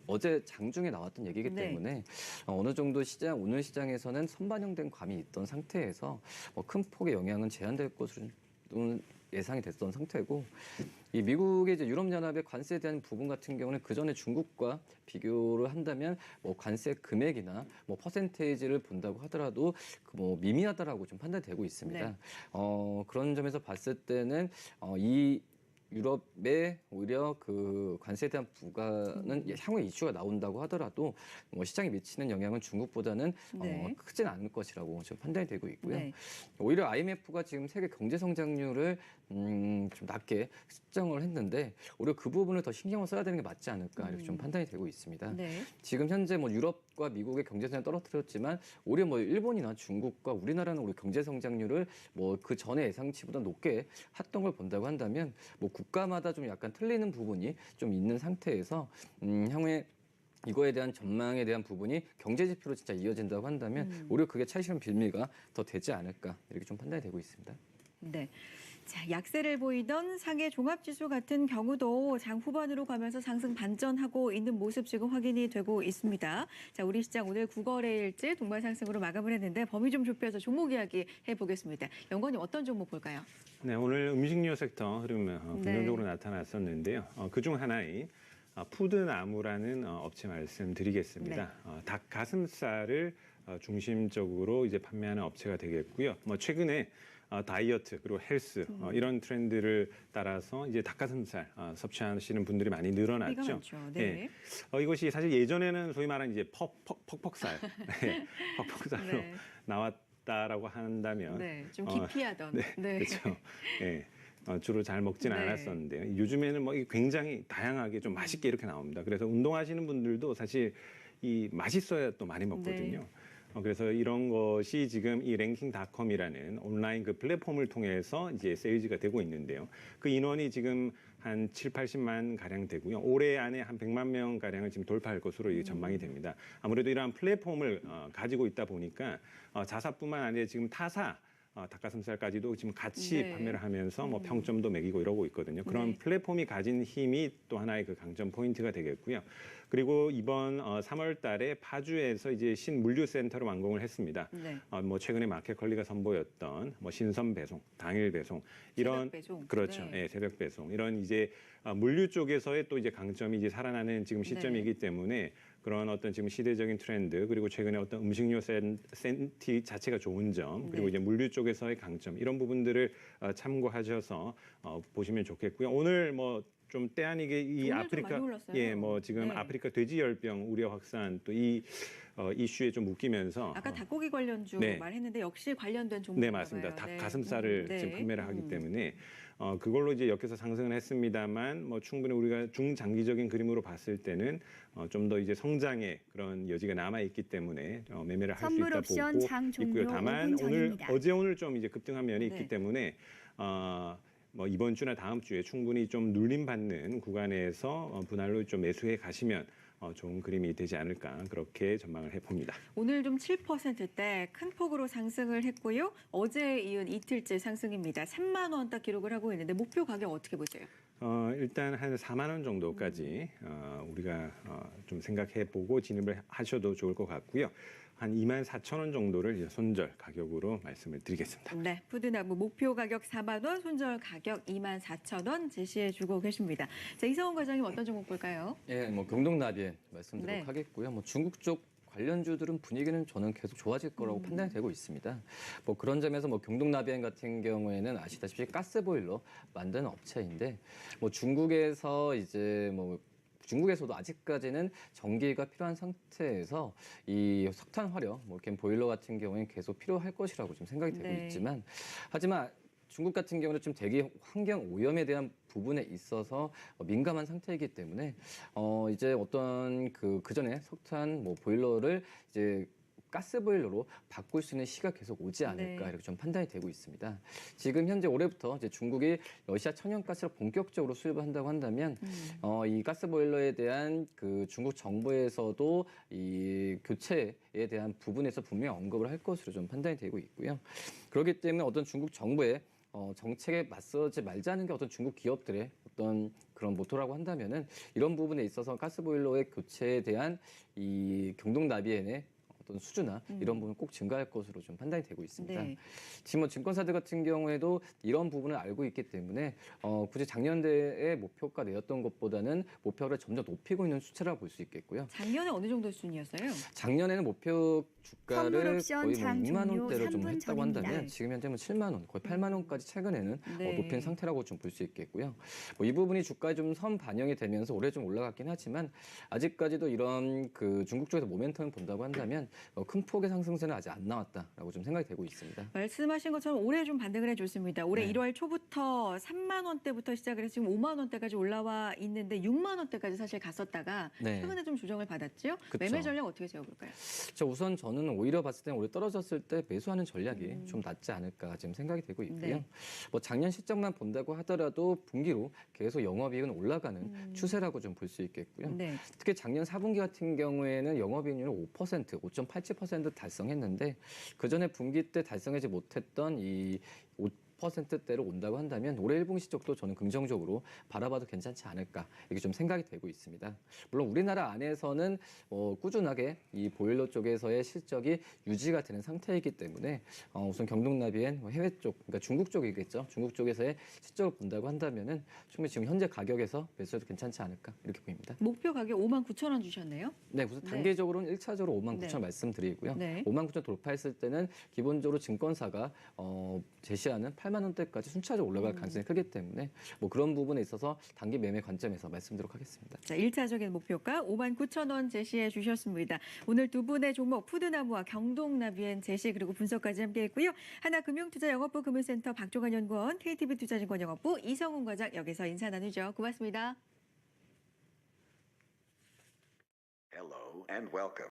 어제 장중에 나왔던 얘기이기 네. 때문에 어느 정도 오늘 시장에서는 선반영된 감이 있던 상태에서 큰 폭의 영향은 제한될 것으로 예상이 됐던 상태고, 이 미국의 이제 유럽연합의 관세에 대한 부분 같은 경우는 그 전에 중국과 비교를 한다면 관세 금액이나 퍼센테이지를 본다고 하더라도 미미하다라고 좀 판단되고 있습니다. 네. 그런 점에서 봤을 때는 이 유럽의 오히려 그 관세에 대한 부과는 향후 이슈가 나온다고 하더라도 시장에 미치는 영향은 중국보다는 네. 크진 않을 것이라고 지금 판단이 되고 있고요. 네. 오히려 IMF가 지금 세계 경제 성장률을 좀 낮게 측정을 했는데 오히려 그 부분을 더 신경을 써야 되는 게 맞지 않을까 이렇게 좀 판단이 되고 있습니다. 네. 지금 현재 유럽과 미국의 경제 성장 떨어뜨렸지만 오히려 일본이나 중국과 우리나라는 우리 경제 성장률을 그 전에 예상치보다 높게 했던 걸 본다고 한다면 국가마다 좀 약간 틀리는 부분이 좀 있는 상태에서 향후에 이거에 대한 전망에 대한 부분이 경제 지표로 진짜 이어진다고 한다면 오히려 그게 차익실현 빌미가 더 되지 않을까 이렇게 좀 판단이 되고 있습니다. 네. 자, 약세를 보이던 상해 종합지수 같은 경우도 장 후반으로 가면서 상승 반전하고 있는 모습 지금 확인이 되고 있습니다. 자, 우리 시장 오늘 9거래일째 동반 상승으로 마감을 했는데 범위 좀 좁혀서 종목 이야기 해보겠습니다. 연구원님 어떤 종목 볼까요? 네, 오늘 음식료 섹터 흐름 긍정적으로 네. 나타났었는데요. 그중 하나인 푸드나무라는 업체 말씀드리겠습니다. 닭 가슴살을 중심적으로 이제 판매하는 업체가 되겠고요. 최근에 다이어트 그리고 헬스 이런 트렌드를 따라서 이제 닭가슴살 섭취하시는 분들이 많이 늘어났죠. 많죠. 네. 이것이 사실 예전에는 소위 말하는 이제 퍽퍽살, 네, 퍽퍽살로 네. 나왔다라고 한다면, 네. 좀 기피하던. 네, 그렇죠. 예. 주로 잘 먹지는 네. 않았었는데요. 요즘에는 이게 굉장히 다양하게 좀 맛있게 이렇게 나옵니다. 그래서 운동하시는 분들도 사실 이 맛있어야 또 많이 먹거든요. 그래서 이런 것이 지금 이 랭킹닷컴이라는 온라인 그 플랫폼을 통해서 이제 세일즈가 되고 있는데요. 그 인원이 지금 한 7, 80만 가량 되고요. 올해 안에 한 100만 명 가량을 지금 돌파할 것으로 이게 전망이 됩니다. 아무래도 이러한 플랫폼을 가지고 있다 보니까 자사뿐만 아니라 지금 타사 닭가슴살까지도 지금 같이 네. 판매를 하면서 평점도 매기고 이러고 있거든요. 그런 네. 플랫폼이 가진 힘이 또 하나의 그 강점 포인트가 되겠고요. 그리고 이번 3월 달에 파주에서 이제 신물류센터로 완공을 했습니다. 네. 최근에 마켓컬리가 선보였던 신선 배송, 당일 배송 이런 새벽 배송. 그렇죠. 네. 예, 새벽 배송 이런 이제 물류 쪽에서의 또 이제 강점이 이제 살아나는 지금 시점이기 때문에 그런 어떤 지금 시대적인 트렌드 그리고 최근에 어떤 음식료 센티 자체가 좋은 점 그리고 네. 이제 물류 쪽에서의 강점 이런 부분들을 참고하셔서 보시면 좋겠고요. 오늘 좀 때 아니게 이 오늘 좀 아프리카 많이 올랐어요. 지금 네. 아프리카 돼지열병 우려 확산 또 이 이슈에 좀 묶이면서 아까 닭고기 관련주 네. 말했는데 역시 관련된 종목. 네, 맞습니다. 닭 가슴살을 네. 지금 판매를 하기 때문에 그걸로 이제 엮여서 상승을 했습니다만 충분히 우리가 중장기적인 그림으로 봤을 때는 좀 더 이제 성장의 그런 여지가 남아 있기 때문에 매매를 할 수 선물 있다 옵션 보고 장 종료 있고요. 다만 5분 오늘 전입니다. 오늘 좀 이제 급등한 면이 네. 있기 때문에 이번 주나 다음 주에 충분히 좀 눌림 받는 구간에서 분할로 좀 매수해 가시면 좋은 그림이 되지 않을까 그렇게 전망을 해봅니다. 오늘 좀 7%대 큰 폭으로 상승을 했고요. 어제에 이은 이틀째 상승입니다. 3만 원 딱 기록을 하고 있는데 목표 가격 어떻게 보세요? 일단 한 4만 원 정도까지 우리가 좀 생각해보고 진입을 하셔도 좋을 것 같고요. 한 2만 4천 원 정도를 이제 손절 가격으로 말씀을 드리겠습니다. 네, 푸드나무 목표 가격 4만 원, 손절 가격 2만 4천 원 제시해주고 계십니다. 자, 이성훈 과장님 어떤 종목 볼까요? 예, 경동나비엔 말씀드리도록 네. 하겠고요. 중국 쪽 관련주들은 분위기는 저는 계속 좋아질 거라고 판단이 되고 있습니다. 그런 점에서 경동나비엔 같은 경우에는 아시다시피 가스보일러 만드는 업체인데 중국에서 이제 중국에서도 아직까지는 전기가 필요한 상태에서 이 석탄 화력, 뭐 이렇게 보일러 같은 경우에는 계속 필요할 것이라고 좀 생각이 되고 네. 있지만 하지만 중국 같은 경우는 좀 대기 환경 오염에 대한 부분에 있어서 민감한 상태이기 때문에 이제 어떤 그 전에 석탄 뭐 보일러를 이제 가스 보일러로 바꿀 수 있는 시가 계속 오지 않을까 네. 이렇게 좀 판단이 되고 있습니다. 지금 현재 올해부터 이제 중국이 러시아 천연가스를 본격적으로 수입을 한다고 한다면 이 가스 보일러에 대한 그 중국 정부에서도 이 교체에 대한 부분에서 분명히 언급을 할 것으로 좀 판단이 되고 있고요. 그렇기 때문에 어떤 중국 정부의 정책에 맞서지 말자는 게 어떤 중국 기업들의 어떤 그런 모토라고 한다면은 이런 부분에 있어서 가스보일러의 교체에 대한 이 경동 나비엔의 어떤 수주나 이런 부분 꼭 증가할 것으로 좀 판단이 되고 있습니다. 네. 지금 뭐 증권사들 같은 경우에도 이런 부분을 알고 있기 때문에 굳이 작년대에 목표가 내었던 것보다는 목표를 점점 높이고 있는 수치라고 볼 수 있겠고요. 작년에 어느 정도 수준이었어요? 작년에는 목표 선물 주가를 옵션 거의 뭐 장 6만 종료 원대로 좀 3분 했다고 전입니다. 한다면 지금 현재 뭐 7만 원, 거의 8만 원까지 최근에는 네. 높인 상태라고 좀 볼 수 있겠고요. 뭐 이 부분이 주가에 좀 선 반영이 되면서 올해 좀 올라갔긴 하지만 아직까지도 이런 그 중국 쪽에서 모멘텀을 본다고 한다면 큰 폭의 상승세는 아직 안 나왔다라고 좀 생각이 되고 있습니다. 말씀하신 것처럼 올해 좀 반등을 해줬습니다. 올해 네. 1월 초부터 3만 원대부터 시작을 해서 지금 5만 원대까지 올라와 있는데 6만 원대까지 사실 갔었다가 네. 최근에 좀 조정을 받았죠. 그쵸. 매매 전략 어떻게 세워볼까요? 우선 저는 오히려 봤을 때는 올해 떨어졌을 때 매수하는 전략이 좀 낫지 않을까 지금 생각이 되고 있고요. 네. 뭐 작년 실적만 본다고 하더라도 분기로 계속 영업이익은 올라가는 추세라고 좀 볼 수 있겠고요. 네. 특히 작년 4분기 같은 경우에는 영업이익률을 5%, 5.87% 달성했는데 그 전에 분기 때 달성하지 못했던 이 5%대로 온다고 한다면 올해 1분기 실적도 저는 긍정적으로 바라봐도 괜찮지 않을까 이렇게 좀 생각이 되고 있습니다. 물론 우리나라 안에서는 꾸준하게 이 보일러 쪽에서의 실적이 유지가 되는 상태이기 때문에 우선 경동나비엔 해외 쪽, 그러니까 중국 쪽이겠죠. 중국 쪽에서의 실적을 본다고 한다면은 충분히 지금 현재 가격에서 매수해도 괜찮지 않을까 이렇게 보입니다. 목표 가격 5만 9천 원 주셨네요. 네, 우선 네. 단계적으로는 1차적으로 5만 9천 네. 말씀드리고요. 네. 5만 9천 돌파했을 때는 기본적으로 증권사가 제시하는 8만 원대까지 순차적으로 올라갈 가능성이 크기 때문에 뭐 그런 부분에 있어서 단기 매매 관점에서 말씀드리도록 하겠습니다. 자, 1차적인 목표가 5만 9천 원 제시해 주셨습니다. 오늘 두 분의 종목 푸드나무와 경동나비엔 제시 그리고 분석까지 함께했고요. 하나금융투자영업부 금융센터 박종환 연구원, KTB 투자증권 영업부 이성훈 과장 여기서 인사 나누죠. 고맙습니다. Hello and welcome.